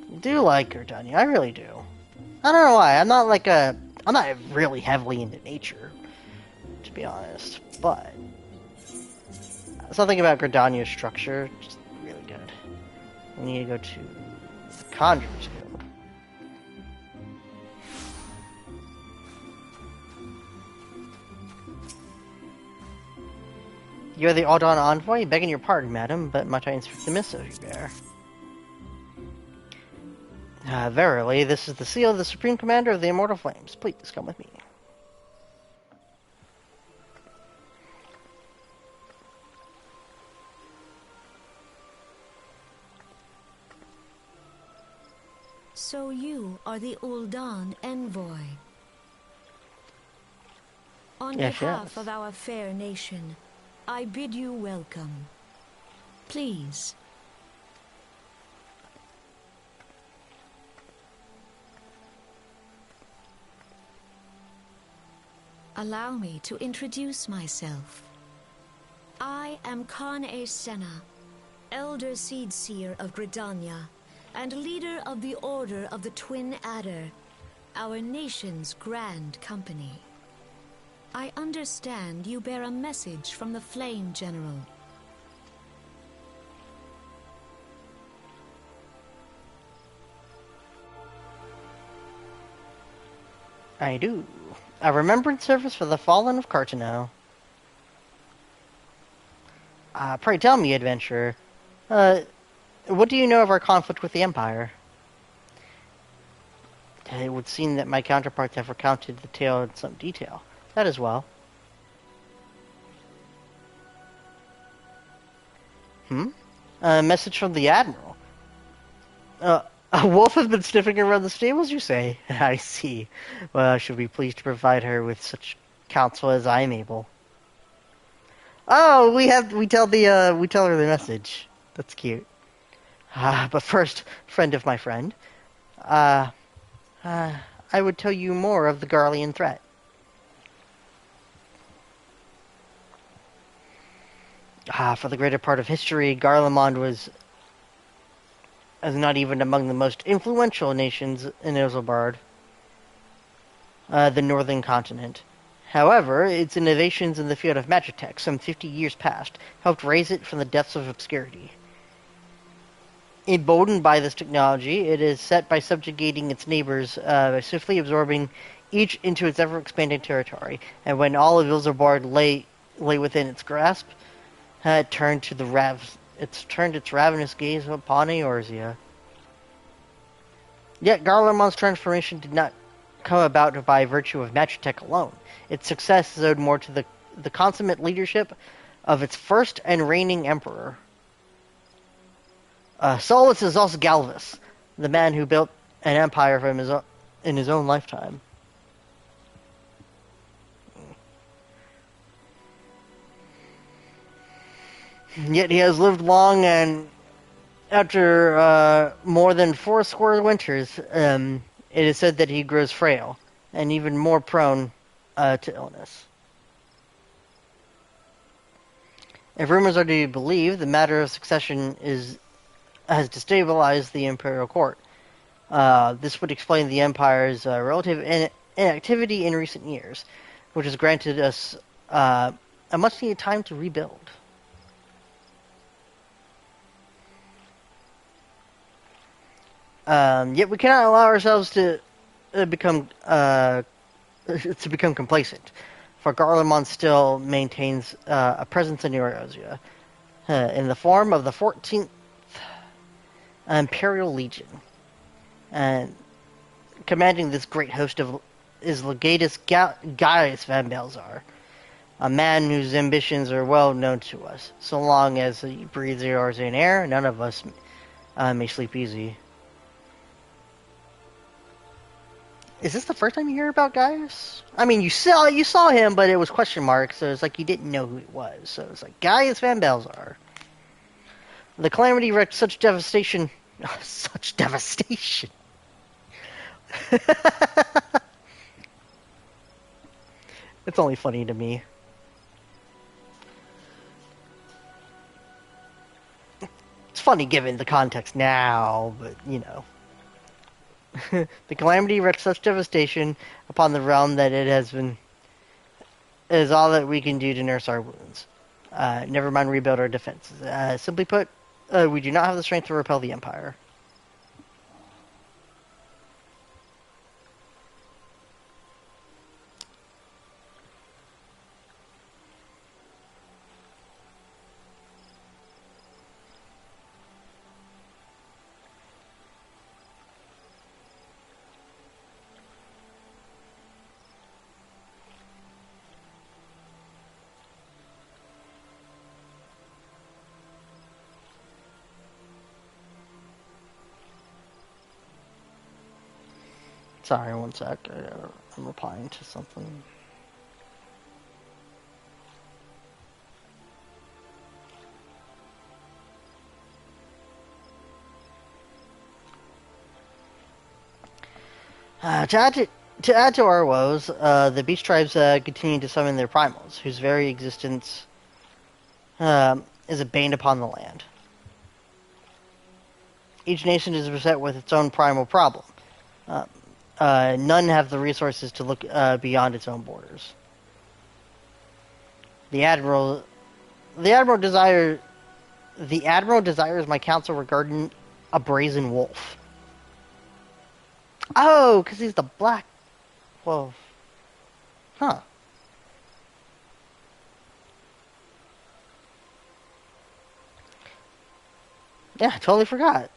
I do like Gridania, I really do. I don't know why. I'm not really heavily into nature, to be honest, but something about Gridania's structure just really good. We need to go to the Conjurer's Guild. You're the Aldan envoy? Begging your pardon, madam, but might I inspect the missive you bear? Verily, this is the seal of the Supreme Commander of the Immortal Flames. Please, come with me. So you are the Uldan envoy. On behalf of our fair nation, I bid you welcome. Please. Allow me to introduce myself. I am Khan-e Senna, Elder Seedseer of Gridania, and leader of the Order of the Twin Adder, our nation's grand company. I understand you bear a message from the Flame General. I do. A remembrance service for the fallen of Cartano. Pray tell me, adventurer, what do you know of our conflict with the Empire? It would seem that my counterparts have recounted the tale in some detail. That is well. A message from the Admiral. A wolf has been sniffing around the stables, you say? I see. Well, I shall be pleased to provide her with such counsel as I am able. Oh, we tell her the message. That's cute. But first, friend of my friend, I would tell you more of the Garlean threat. For the greater part of history, Garlemald was not even among the most influential nations in Ilsebard, the northern continent. However, its innovations in the field of magitech, some 50 years past, helped raise it from the depths of obscurity. Emboldened by this technology, it is set by subjugating its neighbors, by swiftly absorbing each into its ever-expanding territory. And when all of Ilsebard lay within its grasp, it turned its ravenous gaze upon Eorzea. Yet Garlemald's transformation did not come about by virtue of magitech alone. Its success is owed more to the consummate leadership of its first and reigning emperor. Solus is also Galvus, the man who built an empire in his own lifetime. Yet he has lived long, and after more than 40 winters, it is said that he grows frail and even more prone to illness. If rumors are to be believed, the matter of succession has destabilized the imperial court. This would explain the empire's relative inactivity in recent years, which has granted us a much-needed time to rebuild. Yet we cannot allow ourselves to become complacent, for Garlemald still maintains a presence in Eorzea in the form of the 14th Imperial Legion, and commanding this great host is Legatus Gaius Van Belzar, a man whose ambitions are well known to us. So long as he breathes Eorzean air, none of us may sleep easy. Is this the first time you hear about Gaius? I mean, you saw him, but it was question mark, so it's like you didn't know who it was. So it's like Gaius Van Belzar. The calamity wreaked such devastation. Such devastation. It's only funny to me. It's funny given the context now, but you know. The calamity wreaked such devastation upon the realm that it is all that we can do to nurse our wounds. Never mind rebuild our defenses. Simply put, we do not have the strength to repel the Empire. Sorry, one sec. I'm replying to something. To add to our woes, the beast tribes continue to summon their primals, whose very existence is a bane upon the land. Each nation is beset with its own primal problem. None have the resources to look beyond its own borders. The Admiral desires my counsel regarding a brazen wolf. Oh, because he's the black wolf. Huh. Yeah, I totally forgot.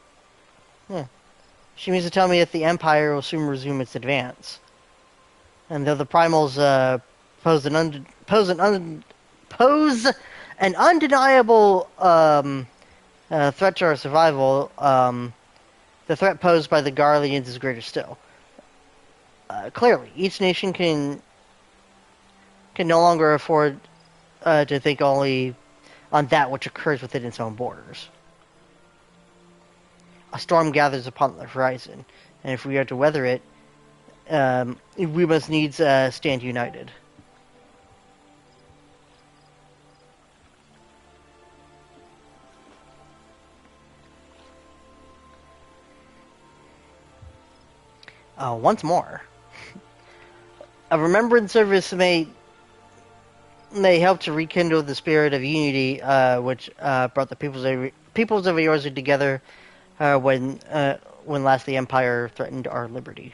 Yeah. She means to tell me that the Empire will soon resume its advance. And though the primals pose an undeniable threat to our survival, the threat posed by the Guardians is greater still. Clearly, each nation can no longer afford to think only on that which occurs within its own borders. A storm gathers upon the horizon, and if we are to weather it, we must needs stand united. Once more, a remembrance service may help to rekindle the spirit of unity, which brought the peoples of Eorzea together when last the Empire threatened our liberty.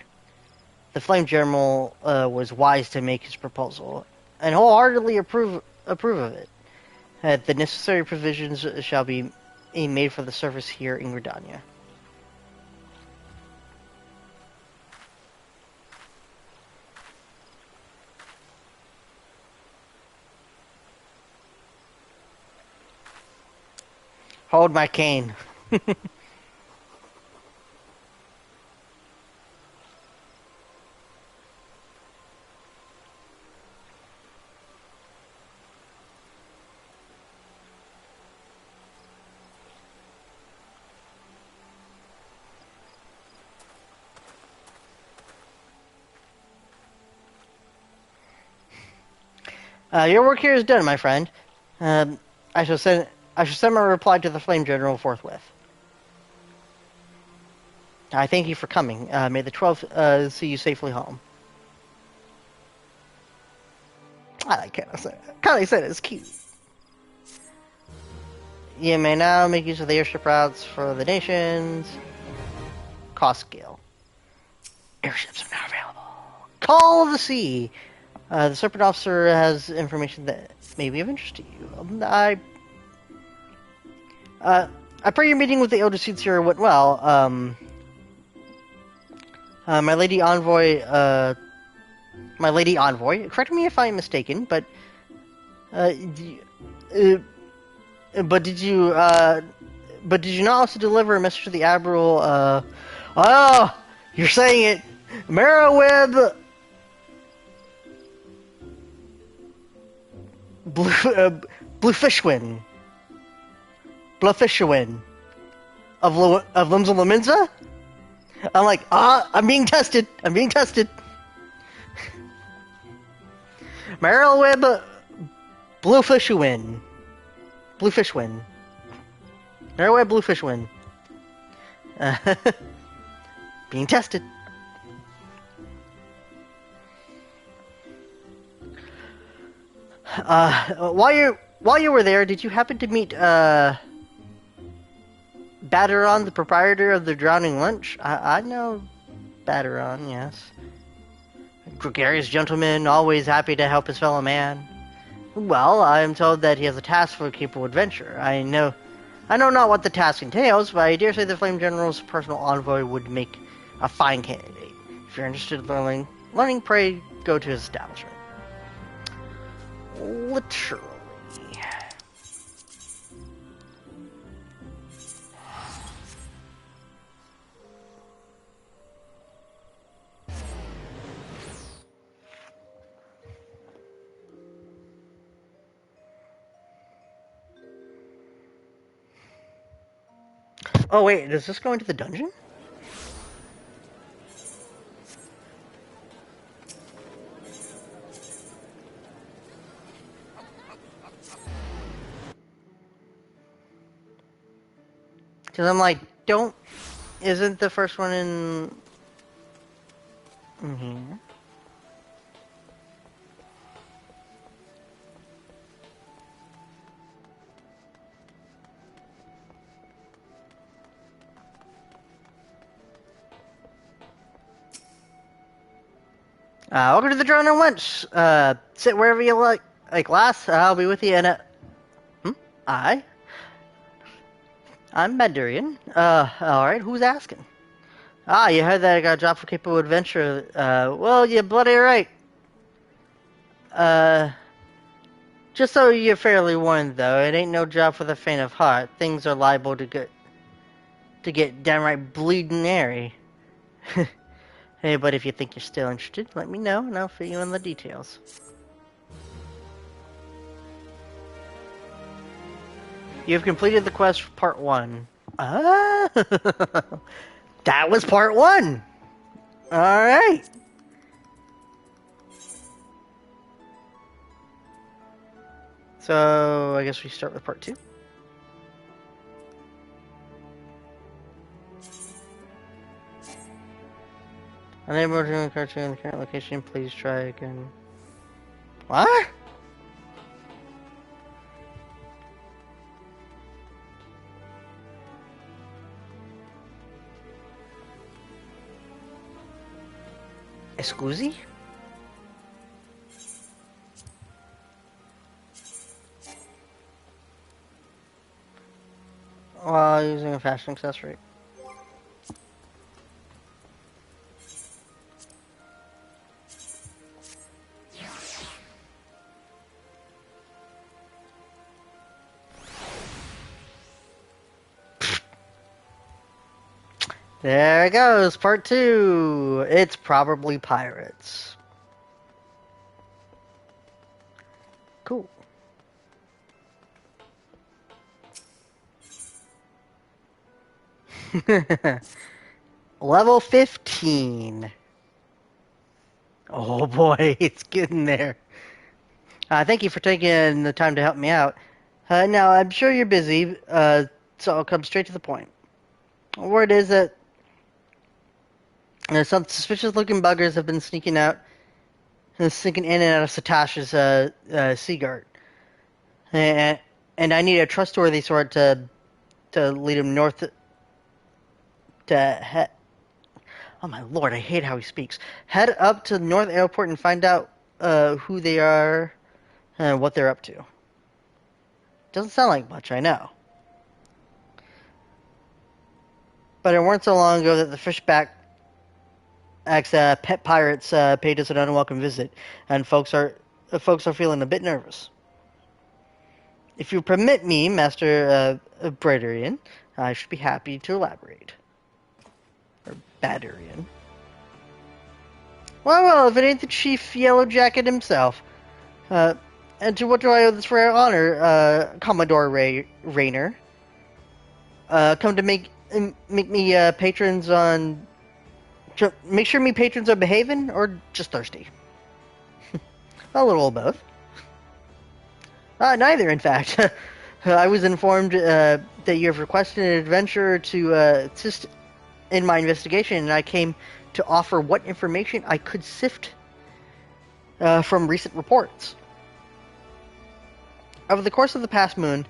The Flame General was wise to make his proposal, and wholeheartedly approve of it. The necessary provisions shall be made for the service here in Gridania. Hold my cane. Your work here is done, my friend. I shall send my reply to the Flame General forthwith. I thank you for coming. May the 12th see you safely home. I like Kanai-san. Kanai-san is cute. You may now make use of the airship routes for the nations. Cost scale. Airships are now available. Call of the Sea. The Serpent Officer has information that may be of interest to you. I pray your meeting with the Elder Seedseer went well. My Lady Envoy, correct me if I'm mistaken, but did you not also deliver a message to the Admiral, oh, you're saying it, Marrowweb, Bluefishwin of Limsa Laminza? I'm like, I'm being tested. Marrowweb Bluefishwin. Marrowweb Bluefishwin. Being tested. While you were there, did you happen to meet Baderon, the proprietor of the Drowning Lunch? I know Baderon, yes. Gregarious gentleman, always happy to help his fellow man. Well, I am told that he has a task for a capable adventurer. I know not what the task entails, but I dare say the Flame General's personal envoy would make a fine candidate. If you're interested in learning, pray go to his establishment. Literally. Oh wait, does this go into the dungeon? Because I'm like, isn't the first one in here? Welcome to the Drone and Wench. Sit wherever you like. Like last, I'll be with you in a... I? I'm Mandarian. Alright, who's asking? You heard that I got a job for Capable Adventure. Well, you're bloody right. Just so you're fairly warned, though, it ain't no job for the faint of heart. Things are liable to get downright bleeding airy. Hey, but if you think you're still interested, let me know, and I'll fill you in the details. You have completed the quest for Part 1. Ah! That was Part 1! Alright! So, I guess we start with Part 2. Unable to do the cartoon in the current location, please try again. What? Scusi? While using a fashion accessory. There it goes, Part 2. It's probably pirates. Cool. Level 15. Oh boy, it's getting there. Thank you for taking the time to help me out. Now, I'm sure you're busy, so I'll come straight to the point. Word is that some suspicious-looking buggers have been sneaking in and out of Satasha's Seagard. And I need a trustworthy sort to lead him north to oh my lord, I hate how he speaks. Head up to the North Airport and find out who they are and what they're up to. Doesn't sound like much, I know. But it weren't so long ago that the Fishback pet pirates paid us an unwelcome visit, and folks are feeling a bit nervous. If you permit me, Master Brightside, I should be happy to elaborate. Or Badurian. Well, if it ain't the Chief Yellow Jacket himself. And to what do I owe this rare honor, Commodore Raynor? Come to make me patrons on... Make sure me patrons are behaving, or just thirsty? A little of both. Neither, in fact. I was informed that you have requested an adventurer to assist in my investigation, and I came to offer what information I could sift from recent reports. Over the course of the past moon,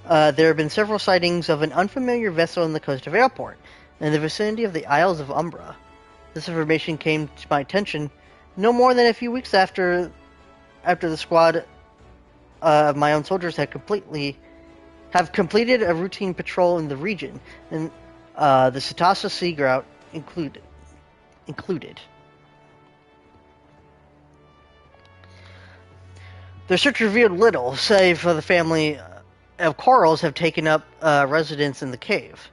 there have been several sightings of an unfamiliar vessel in the coast of Airport, in the vicinity of the Isles of Umbra. This information came to my attention no more than a few weeks after the squad of my own soldiers have completed a routine patrol in the region, and the Satasa Sea Grout included. Their search revealed little, save for the family of corals have taken up residence in the cave.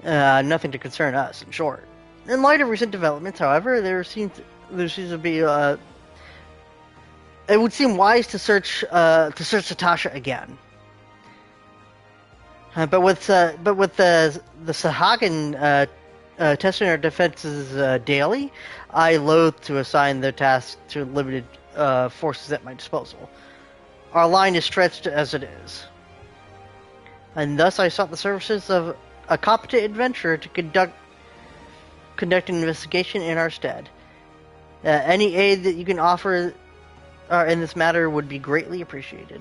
Nothing to concern us, in short. In light of recent developments, however, there seems to be it would seem wise to search Satasha again. But with the Sahagan testing our defenses daily, I loathe to assign their tasks to limited forces at my disposal. Our line is stretched as it is, and thus I sought the services of a competent adventurer to conduct an investigation in our stead. Any aid that you can offer in this matter would be greatly appreciated.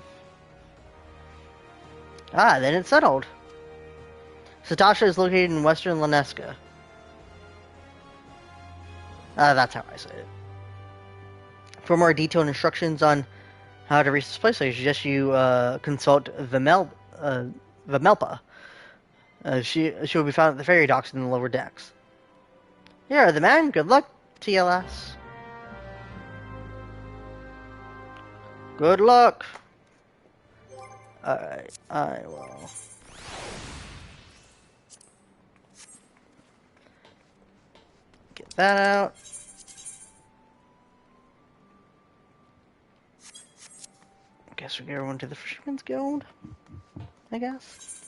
Then it's settled. Satasha is located in western Laneska. That's how I say it. For more detailed instructions on how to reach this place, I suggest you consult Vimelpa. She will be found at the ferry docks in the lower decks. Here are the men. Good luck, TLS. Good luck. Alright, I will. Get that out. Guess we get everyone to the Fisherman's Guild, I guess.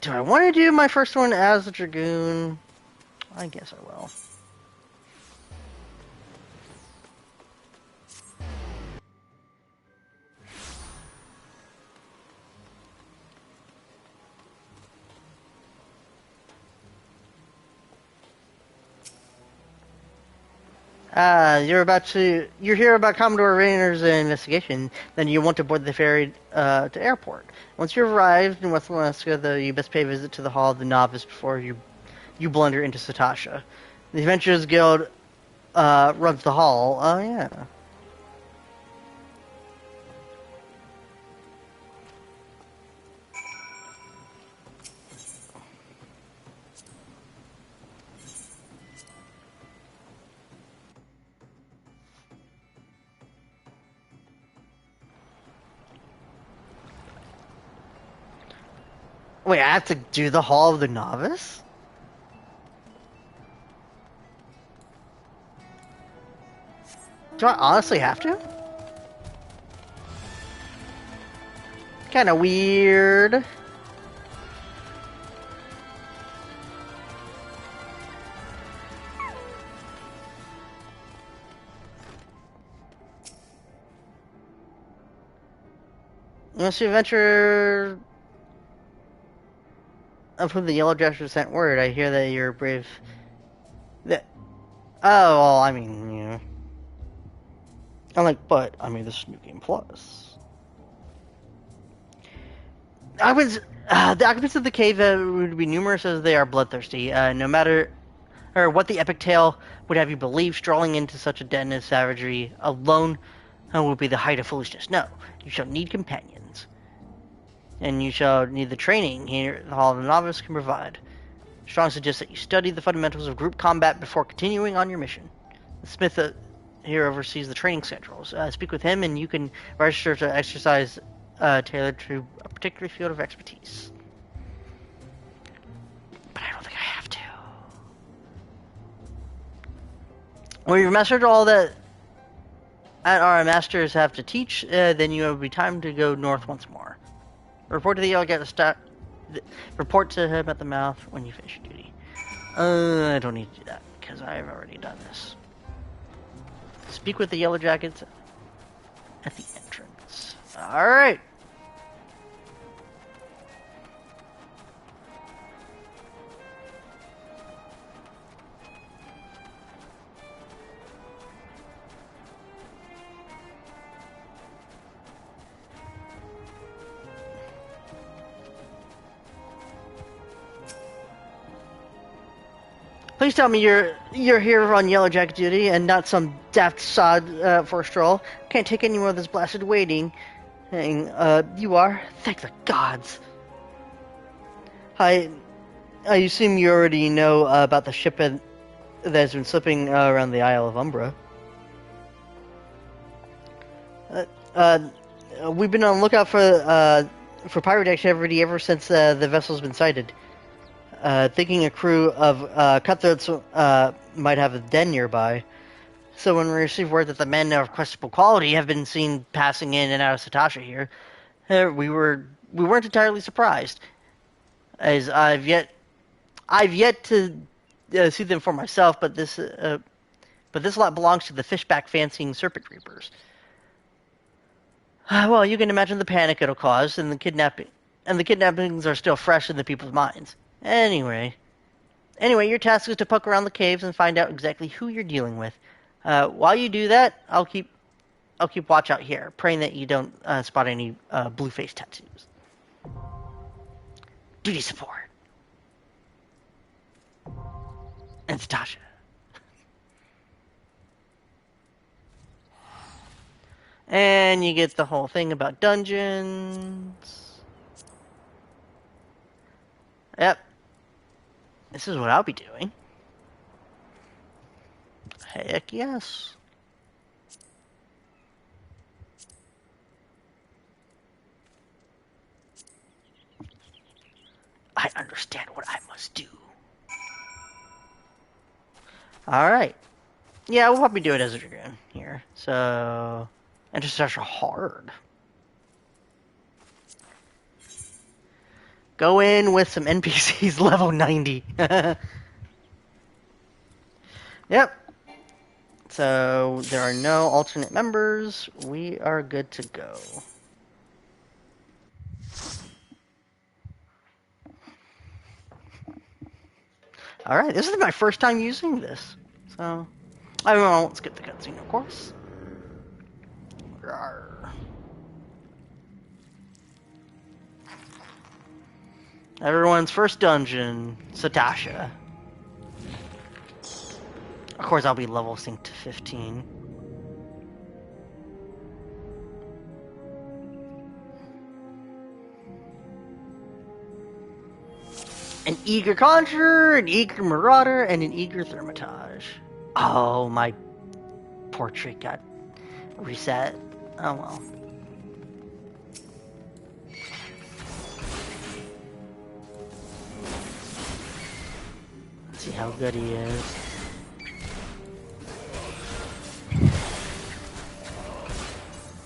Do I want to do my first one as a Dragoon? I guess I will. You're here about Commodore Rayner's investigation, then you want to board the ferry to airport. Once you've arrived in West Alaska, you best pay a visit to the Hall of the Novice before you blunder into Satasha. The Adventurers Guild runs the hall. Oh, yeah. Wait, I have to do the Hall of the Novice? Do I honestly have to? Kinda weird. Once the adventure of whom the Yellow Dressers sent word, I hear that you're brave. That. Oh, well, I mean, yeah. I'm like, but I mean, this is New Game Plus. The occupants of the cave would be numerous as they are bloodthirsty. No matter what the epic tale would have you believe, strolling into such a den of savagery alone would be the height of foolishness. No, you shall need companions. And you shall need the training here the Hall of the Novice can provide. Strong suggests that you study the fundamentals of group combat before continuing on your mission. The smith here oversees the training schedules. Speak with him and you can register to exercise tailored to a particular field of expertise. But I don't think I have to. When you've mastered all that our masters have to teach, then you will be time to go north once more. Report to the Yellow Report to him at the mouth when you finish your duty. I don't need to do that because I've already done this. Speak with the Yellow Jackets at the entrance. All right. Please tell me you're here on Yellow Jacket duty and not some daft sod for a stroll. Can't take any more of this blasted waiting. You are? Thank the gods. I assume you already know about the ship that has been slipping around the Isle of Umbra. We've been on the lookout for pirate activity ever since the vessel's been sighted. Thinking a crew of cutthroats might have a den nearby. So when we received word that the men of questionable quality have been seen passing in and out of Satasha here, we weren't entirely surprised, as I've yet to see them for myself. But this lot belongs to the fishback fancying serpent reapers. Well, you can imagine the panic it'll cause, and the kidnappings are still fresh in the people's minds. Anyway, your task is to poke around the caves and find out exactly who you're dealing with. While you do that, I'll keep watch out here, praying that you don't spot any blue face tattoos. duty support. And Natasha. And you get the whole thing about dungeons. Yep. This is what I'll be doing. Heck yes. I understand what I must do. Alright. Yeah, we'll probably do it as a dragoon here. So, and just such hard. Go in with some NPCs level 90. Yep. So, there are no alternate members. We are good to go. Alright, this is my first time using this. So, I don't know, let's skip the cutscene, of course. Rawr. Everyone's first dungeon, Satasha. Of course, I'll be level synced to 15. An eager conjurer, an eager marauder, and an eager thermitage. Oh, my portrait got reset. Oh well. Let's see how good he is.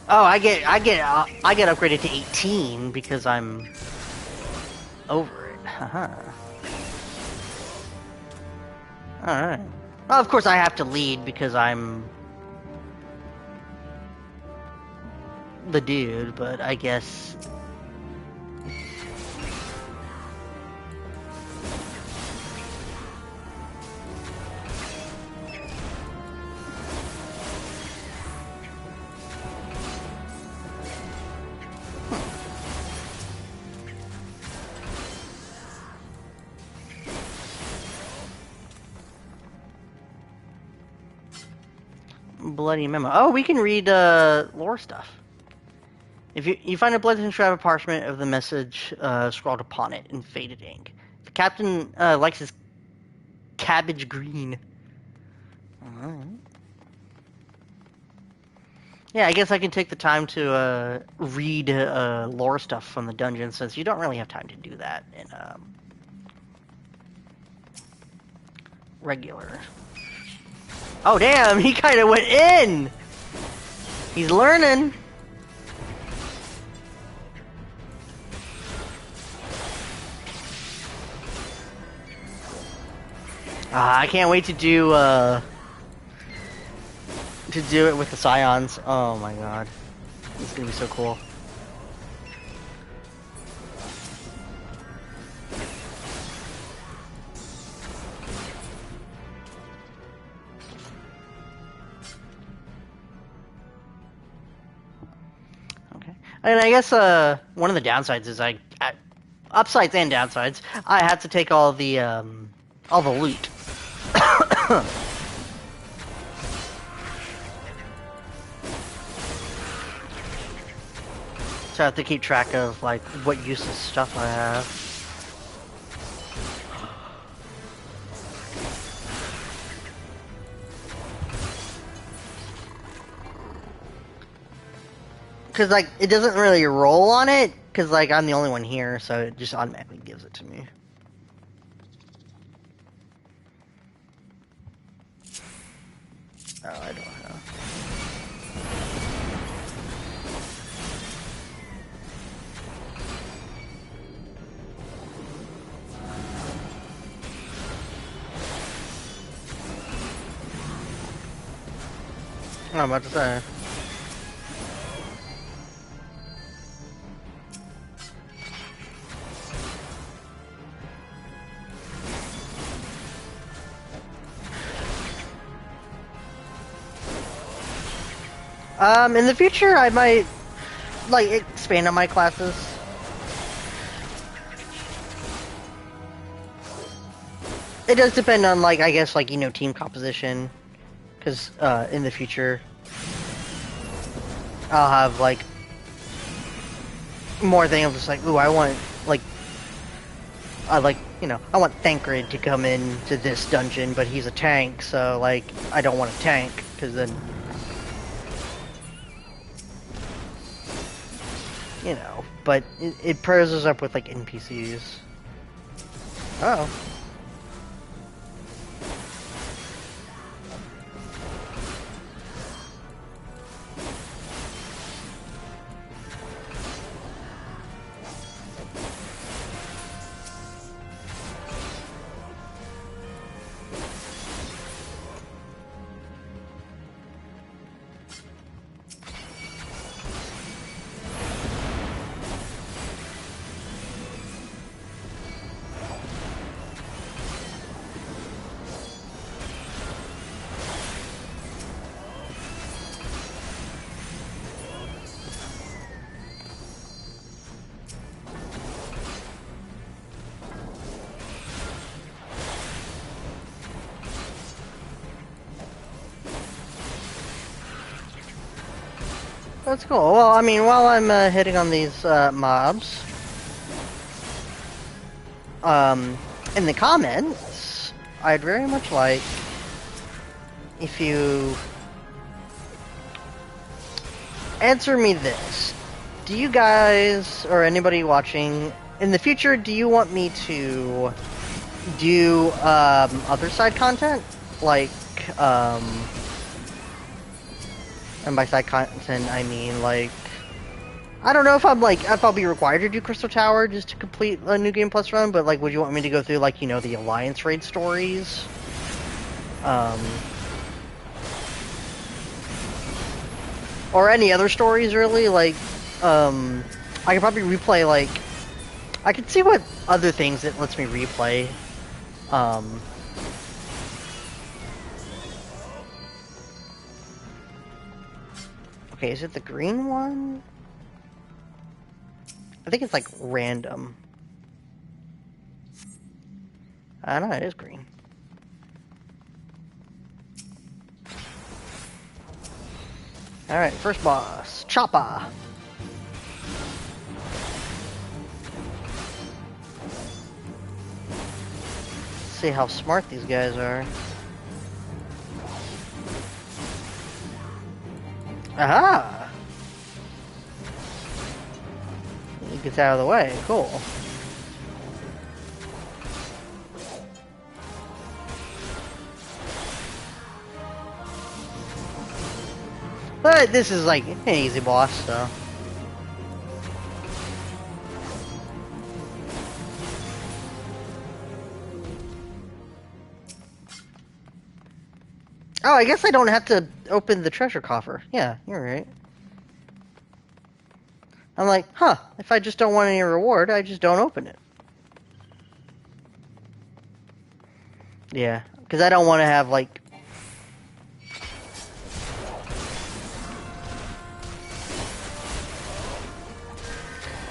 Oh, I get upgraded to 18 because I'm over it. Haha. Alright. Well, of course I have to lead because I'm the dude, but I guess... Bloody memo. Oh, we can read lore stuff. If you find a blood-inscribed parchment of the message scrawled upon it in faded ink. The captain likes his cabbage green. Alright. Yeah, I guess I can take the time to read lore stuff from the dungeon, since you don't really have time to do that in regular. Oh damn, he kind of went in! He's learning! I can't wait to do it with the Scions. Oh my god. This is gonna be so cool. And I guess one of the downsides is upsides and downsides, I had to take all the loot. So I have to keep track of like what useless stuff I have. Because, like, it doesn't really roll on it, because, like, I'm the only one here, so it just automatically gives it to me. Oh, I don't know. I'm about to say. In the future, I might, like, expand on my classes. It does depend on, like, I guess, like, you know, team composition. Because, in the future, I'll have, like, more things. Just like, ooh, I want, like, you know, I want Thancred to come in to this dungeon, but he's a tank, so, like, I don't want a tank, because then, you know, but it pairs us up with, like, NPCs. Oh. That's cool. Well, I mean, while I'm hitting on these mobs, in the comments, I'd very much like if you answer me this. Do you guys, or anybody watching, in the future, do you want me to do other side content? Like, and by side content, I mean, like, I don't know if if I'll be required to do Crystal Tower just to complete a New Game Plus run, but, like, would you want me to go through, like, you know, the Alliance raid stories? Or any other stories, really? Like, I could probably replay, like, I could see what other things it lets me replay. Okay, is it the green one? I think it's like random. I don't know, it is green. Alright, first boss. Choppa! See how smart these guys are. Aha! He gets out of the way. Cool. But this is like an easy boss, so. Oh, I guess I don't have to open the treasure coffer. Yeah, you're right. I'm like, huh, if I just don't want any reward, I just don't open it. Yeah, because I don't want to have, like...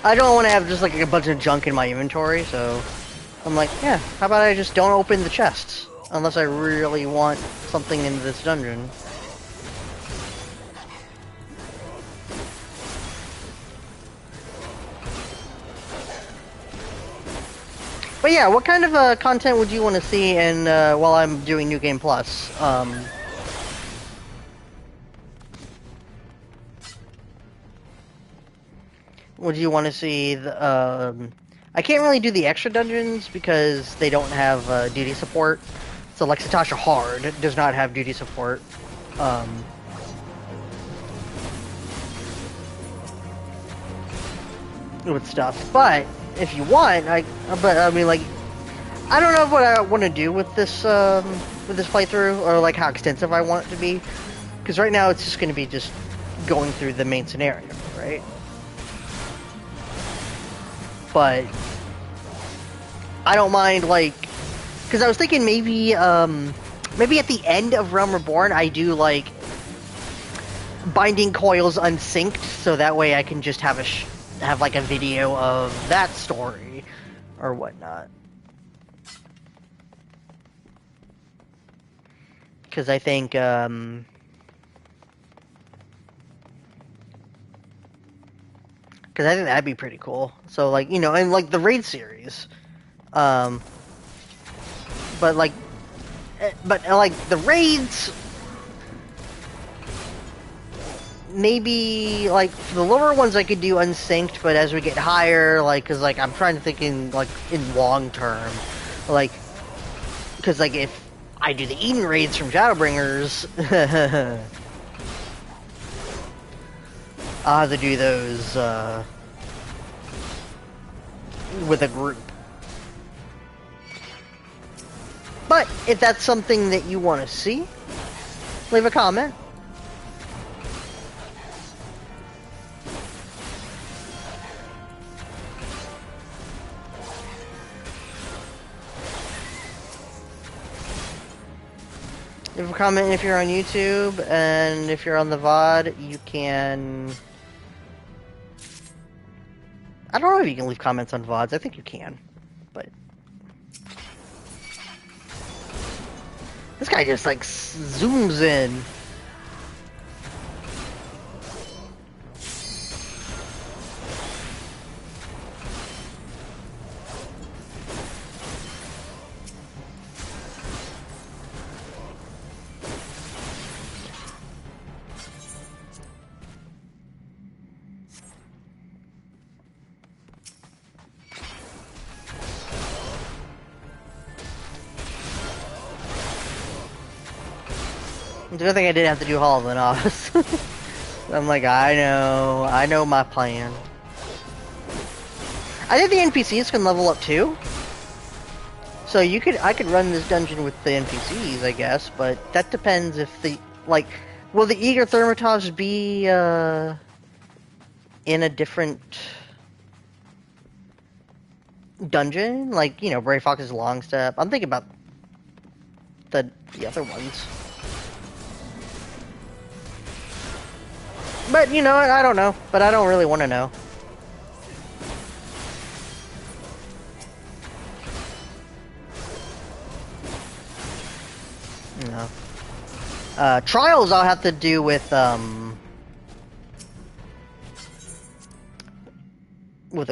I don't want to have just, like, a bunch of junk in my inventory, so... I'm like, yeah, how about I just don't open the chests? Unless I really want something in this dungeon. But yeah, what kind of content would you want to see in while I'm doing New Game Plus? Would you want to see the? I can't really do the extra dungeons because they don't have duty support. So like Satasha Hard does not have duty support. With stuff, but if you want, I mean, like, I don't know what I want to do with this playthrough, or like how extensive I want it to be, because right now it's just going to be just going through the main scenario, right? But I don't mind, like, because I was thinking maybe maybe at the end of Realm Reborn I do like Binding Coils unsynced, so that way I can just have like a video of that story or whatnot. Because I think, that'd be pretty cool. So, like, you know, and, like, the raid series. But, like, the raids... Maybe, like, for the lower ones I could do unsynced, but as we get higher, like, because, like, I'm trying to think in, like, in long term. Like, because, like, if I do the Eden raids from Shadowbringers... I'll have to do those, with a group. But, if that's something that you want to see, leave a comment. Leave a comment if you're on YouTube, and if you're on the VOD, you can... I don't know if you can leave comments on VODs. I think you can, but... This guy just, like, zooms in. The good thing I didn't have to do Hall of the Novice. I'm like, I know my plan. I think the NPCs can level up too. So I could run this dungeon with the NPCs, I guess, but that depends if will the Eager Thermitage be, in a different dungeon? Like, you know, Brave Fox's Long Step. I'm thinking about the other ones. But, you know, I don't know. But I don't really want to know. No. Trials I'll have to do with a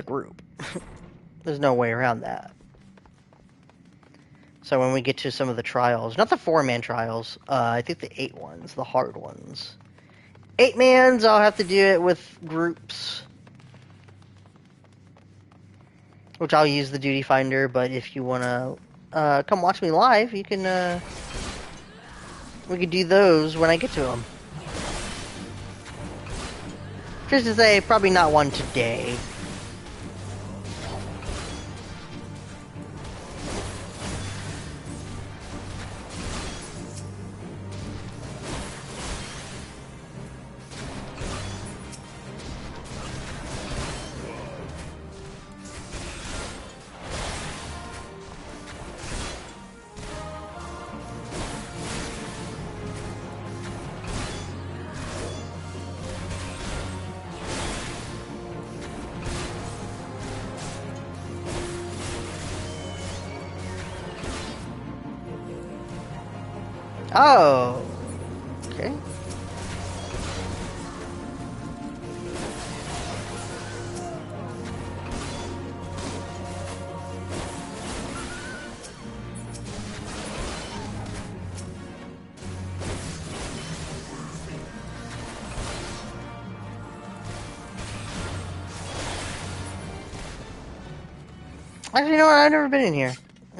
group. There's no way around that. So when we get to some of the trials, not the 4-man trials, I think the 8 ones, the hard ones. 8-mans, I'll have to do it with groups. Which I'll use the Duty Finder, but if you want to come watch me live, you can, we could do those when I get to them. Just to say, probably not one today. Oh, okay. Actually, you know what? I've never been in here. Is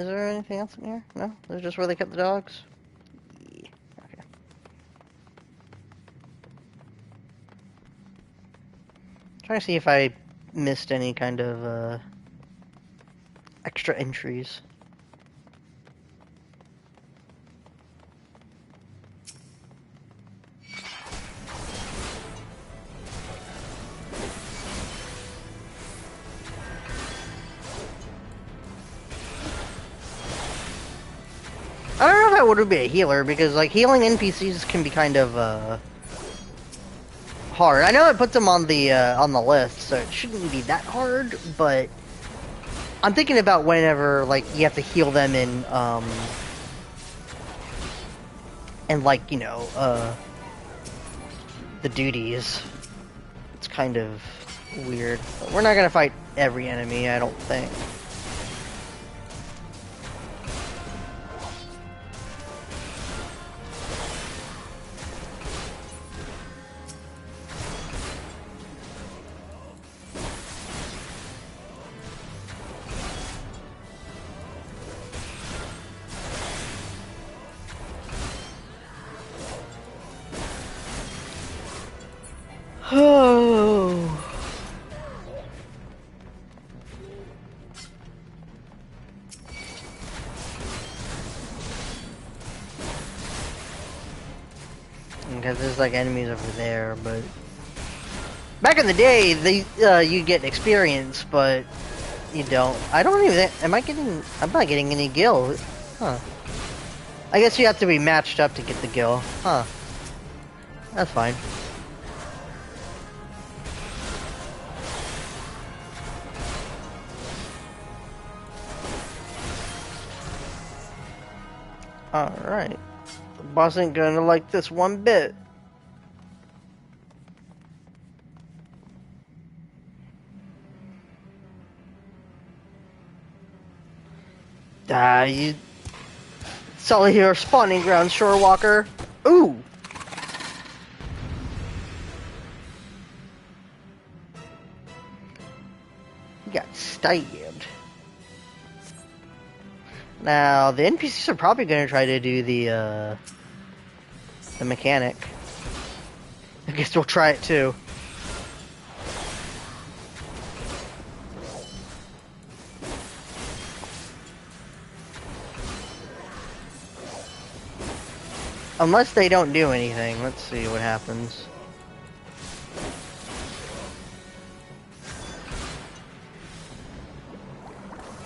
there anything else in here? No? This is just where they kept the dogs? Yeah. Okay. Trying to see if I missed any kind of, extra entries. I don't know if I would be a healer, because, like, healing NPCs can be kind of, hard. I know it puts them on the list, so it shouldn't be that hard, but I'm thinking about whenever, like, you have to heal them in and like, you know, the duties. It's kind of weird. But we're not gonna fight every enemy, I don't think. Oh. Because there's like enemies over there, but back in the day, they you get experience, but you don't. I don't even. Am I getting? I'm not getting any gil. Huh. I guess you have to be matched up to get the gil. Huh. That's fine. Alright. The boss ain't gonna like this one bit. You... Solid here, spawning ground, Shorewalker. Ooh! He got stabbed. Now, the NPCs are probably gonna try to do the mechanic. I guess we'll try it too. Unless they don't do anything. Let's see what happens.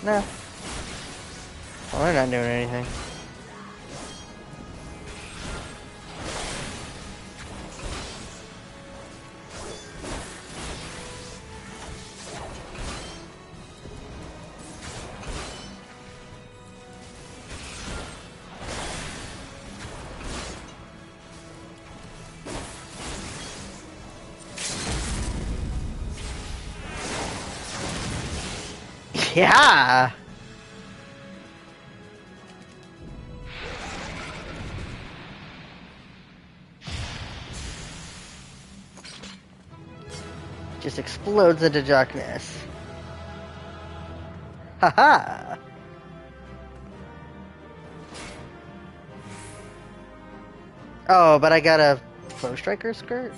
No. Well, they're not doing anything. Yeah! Just explodes into darkness. Haha! Oh, but I got a Foe Striker skirt?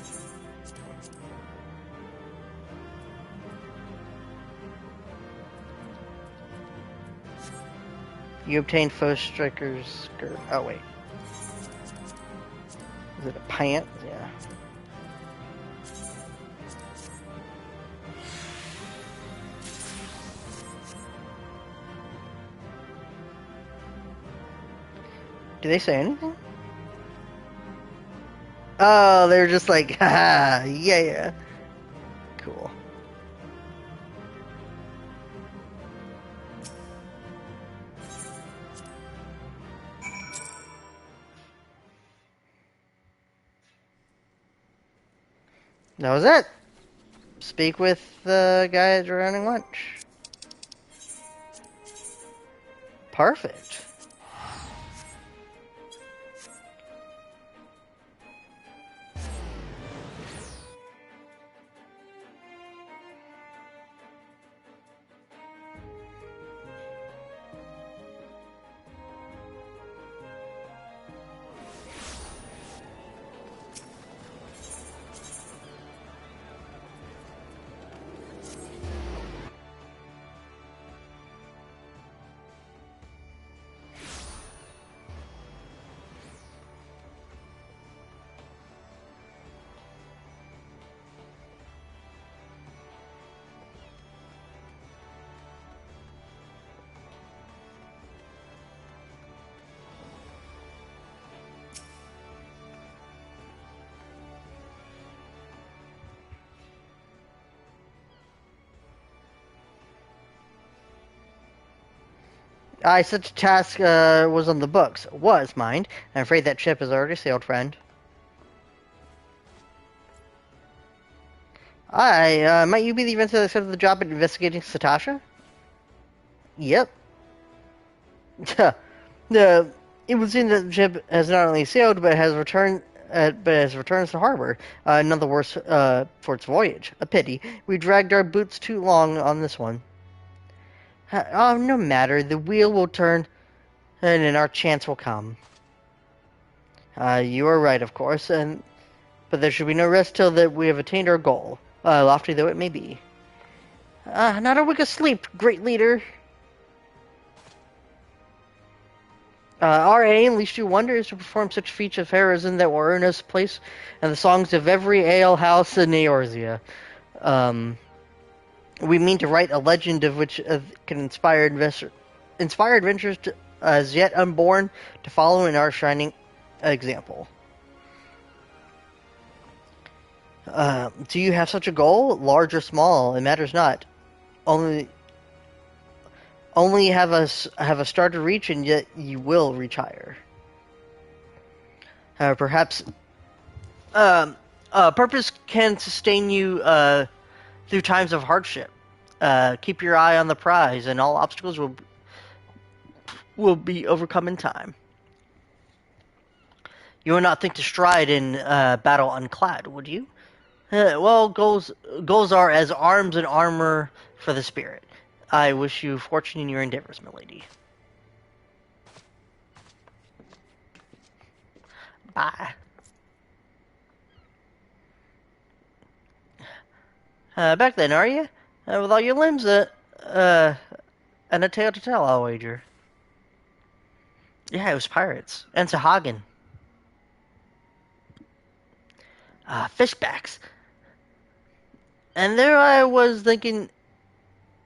You obtained Foe Striker's skirt. Oh, wait. Is it a pant? Yeah. Do they say anything? Oh, they're just like, haha, yeah. Cool. That was it. Speak with the guy at Drowning Lunch. Perfect. Such a task was on the books. Was, mind. I'm afraid that ship has already sailed, friend. Might you be the inventor that accepted the job at investigating Satasha? Yep. the It would seem that the ship has not only sailed, but has returned to harbor. None the worse for its voyage. A pity. We dragged our boots too long on this one. Oh, no matter. The wheel will turn, and then our chance will come. You are right, of course, but there should be no rest till that we have attained our goal, lofty though it may be. Not a week of sleep, great leader. Our aim, least you wonder, is to perform such feats of heroism that will earn us place in the songs of every alehouse in Eorzea. We mean to write a legend of which can inspire adventurers as yet unborn to follow in our shining example. Do you have such a goal, large or small? It matters not. Only have a star to reach, and yet you will reach higher. Perhaps purpose can sustain you through times of hardship. Keep your eye on the prize, and all obstacles will be overcome in time. You would not think to stride in battle unclad, would you? Well, goals are as arms and armor for the spirit. I wish you fortune in your endeavors, milady. Bye. Back then, are you? With all your limbs, and a tale to tell, I'll wager. Yeah, it was pirates. And Sahagin. Fishbacks. And there I was thinking,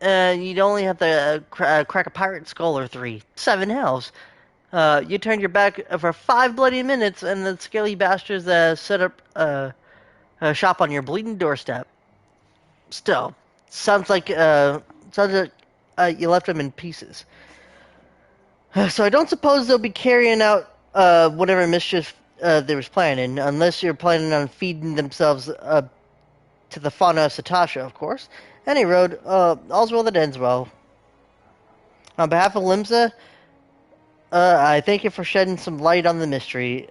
you'd only have to crack a pirate skull or 3. 7 hells. You turned your back for 5 bloody minutes, and the scaly bastards set up a shop on your bleeding doorstep. Still, sounds like you left them in pieces. So I don't suppose they'll be carrying out whatever mischief they was planning, unless you're planning on feeding themselves to the fauna of Satasha, of course. Any road, all's well that ends well. On behalf of Limsa, I thank you for shedding some light on the mystery.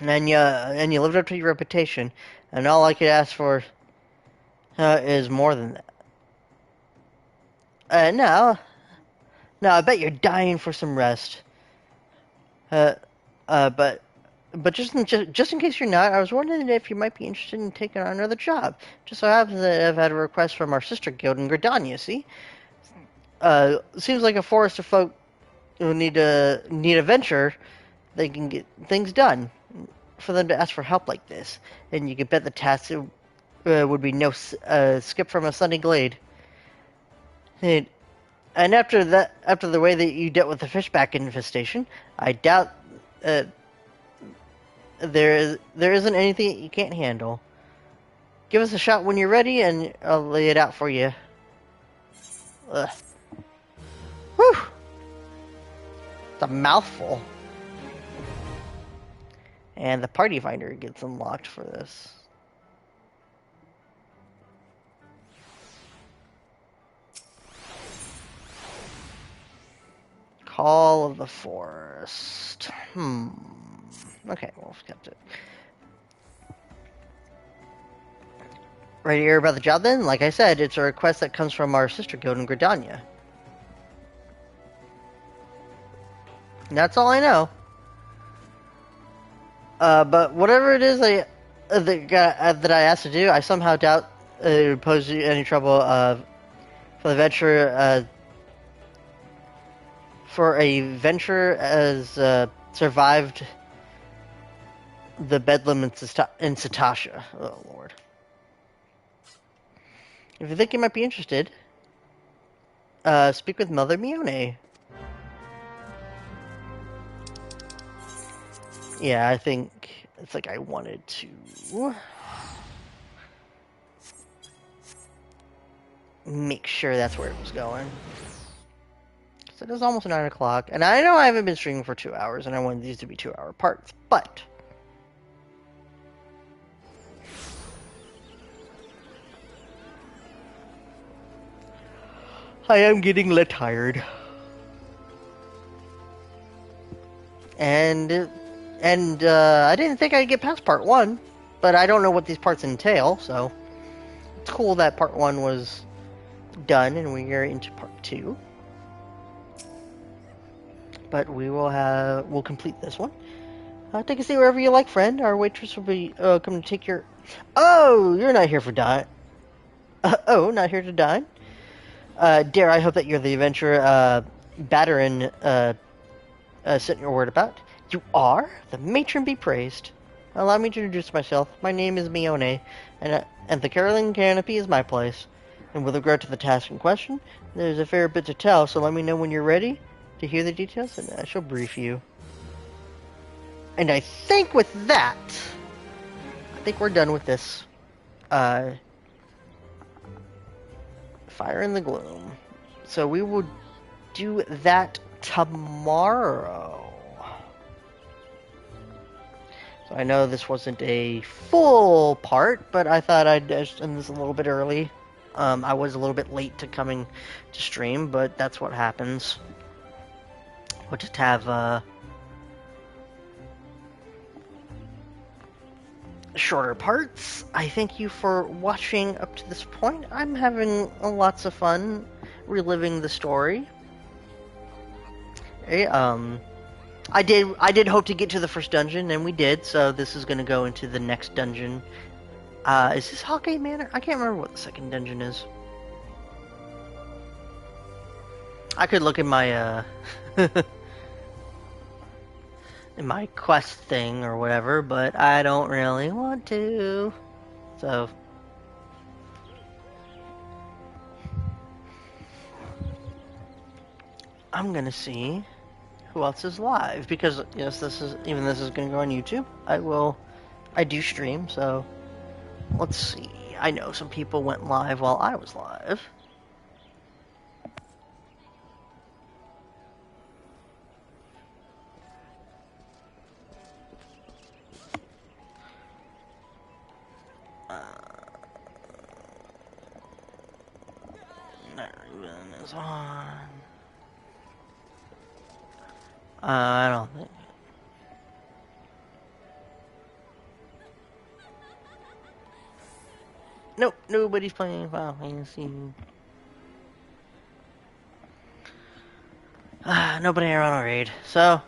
And you lived up to your reputation, and all I could ask for is more than that. Now, I bet you're dying for some rest. But just in case you're not, I was wondering if you might be interested in taking on another job. Just so happens that I've had a request from our sister guild in Gridania, see? Seems like a forest of folk who need a venture, they can get things done. For them to ask for help like this, and you could bet the task would be no skip from a sunny glade. And after the way that you dealt with the fishback infestation, I doubt there isn't anything that you can't handle. Give us a shot when you're ready, and I'll lay it out for you. Ugh. Whew! It's a mouthful. And the party finder gets unlocked for this. Call of the Forest. Okay, well, we've kept it. Ready to hear about the job then? Like I said, it's a request that comes from our sister guild in Gridania. And that's all I know. But whatever it is that I asked to do, I somehow doubt it would pose you any trouble for a venture as survived the bedlam in Satasha. Oh lord! If you think you might be interested, speak with Mother Mione. Yeah, I think it's like I wanted to make sure that's where it was going. It is almost 9 o'clock, and I know I haven't been streaming for 2 hours, and I wanted these to be 2-hour parts, but I am getting tired. And I didn't think I'd get past part 1, but I don't know what these parts entail, so it's cool that part 1 was done and we are into part 2. But we'll complete this one. Take a seat wherever you like, friend. Our waitress will be come to take your... Oh, you're not here for dine. Not here to dine? Dare I hope that you're the adventurer Batterin sent your word about. You are? The matron be praised. Allow me to introduce myself. My name is Mione, and the Caroling Canopy is my place. And with regard to the task in question, there's a fair bit to tell, so let me know when you're ready to hear the details, and I shall brief you. And I think with that, I think we're done with this. Fire in the Gloom. So we will do that tomorrow. So I know this wasn't a full part, but I thought I'd end this a little bit early. I was a little bit late to coming to stream, but that's what happens. We'll just have shorter parts. I thank you for watching up to this point. I'm having lots of fun reliving the story. I did hope to get to the first dungeon, and we did, so this is going to go into the next dungeon. Is this Hawkeye Manor? I can't remember what the second dungeon is. I could look in my, in my quest thing or whatever, but I don't really want to. So... I'm gonna see who else is live, because yes, this is gonna go on YouTube. I do stream, so let's see. I know some people went live while I was live. Everyone is on. I don't think. Nope, nobody's playing Final Fantasy. Nobody around our raid, so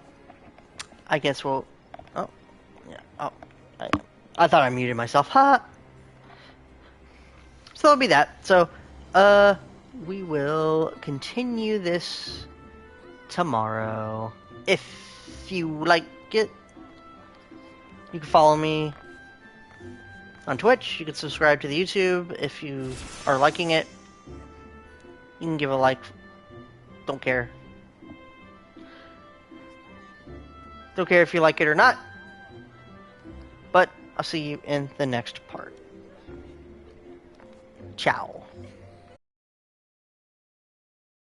I guess we'll. Oh, yeah. Oh, I thought I muted myself. Ha. So that'll be that. So, we will continue this tomorrow. If you like it, you can follow me on Twitch. You can subscribe to the YouTube if you are liking it. You can give a like. Don't care. Don't care if you like it or not. But I'll see you in the next part. Ciao.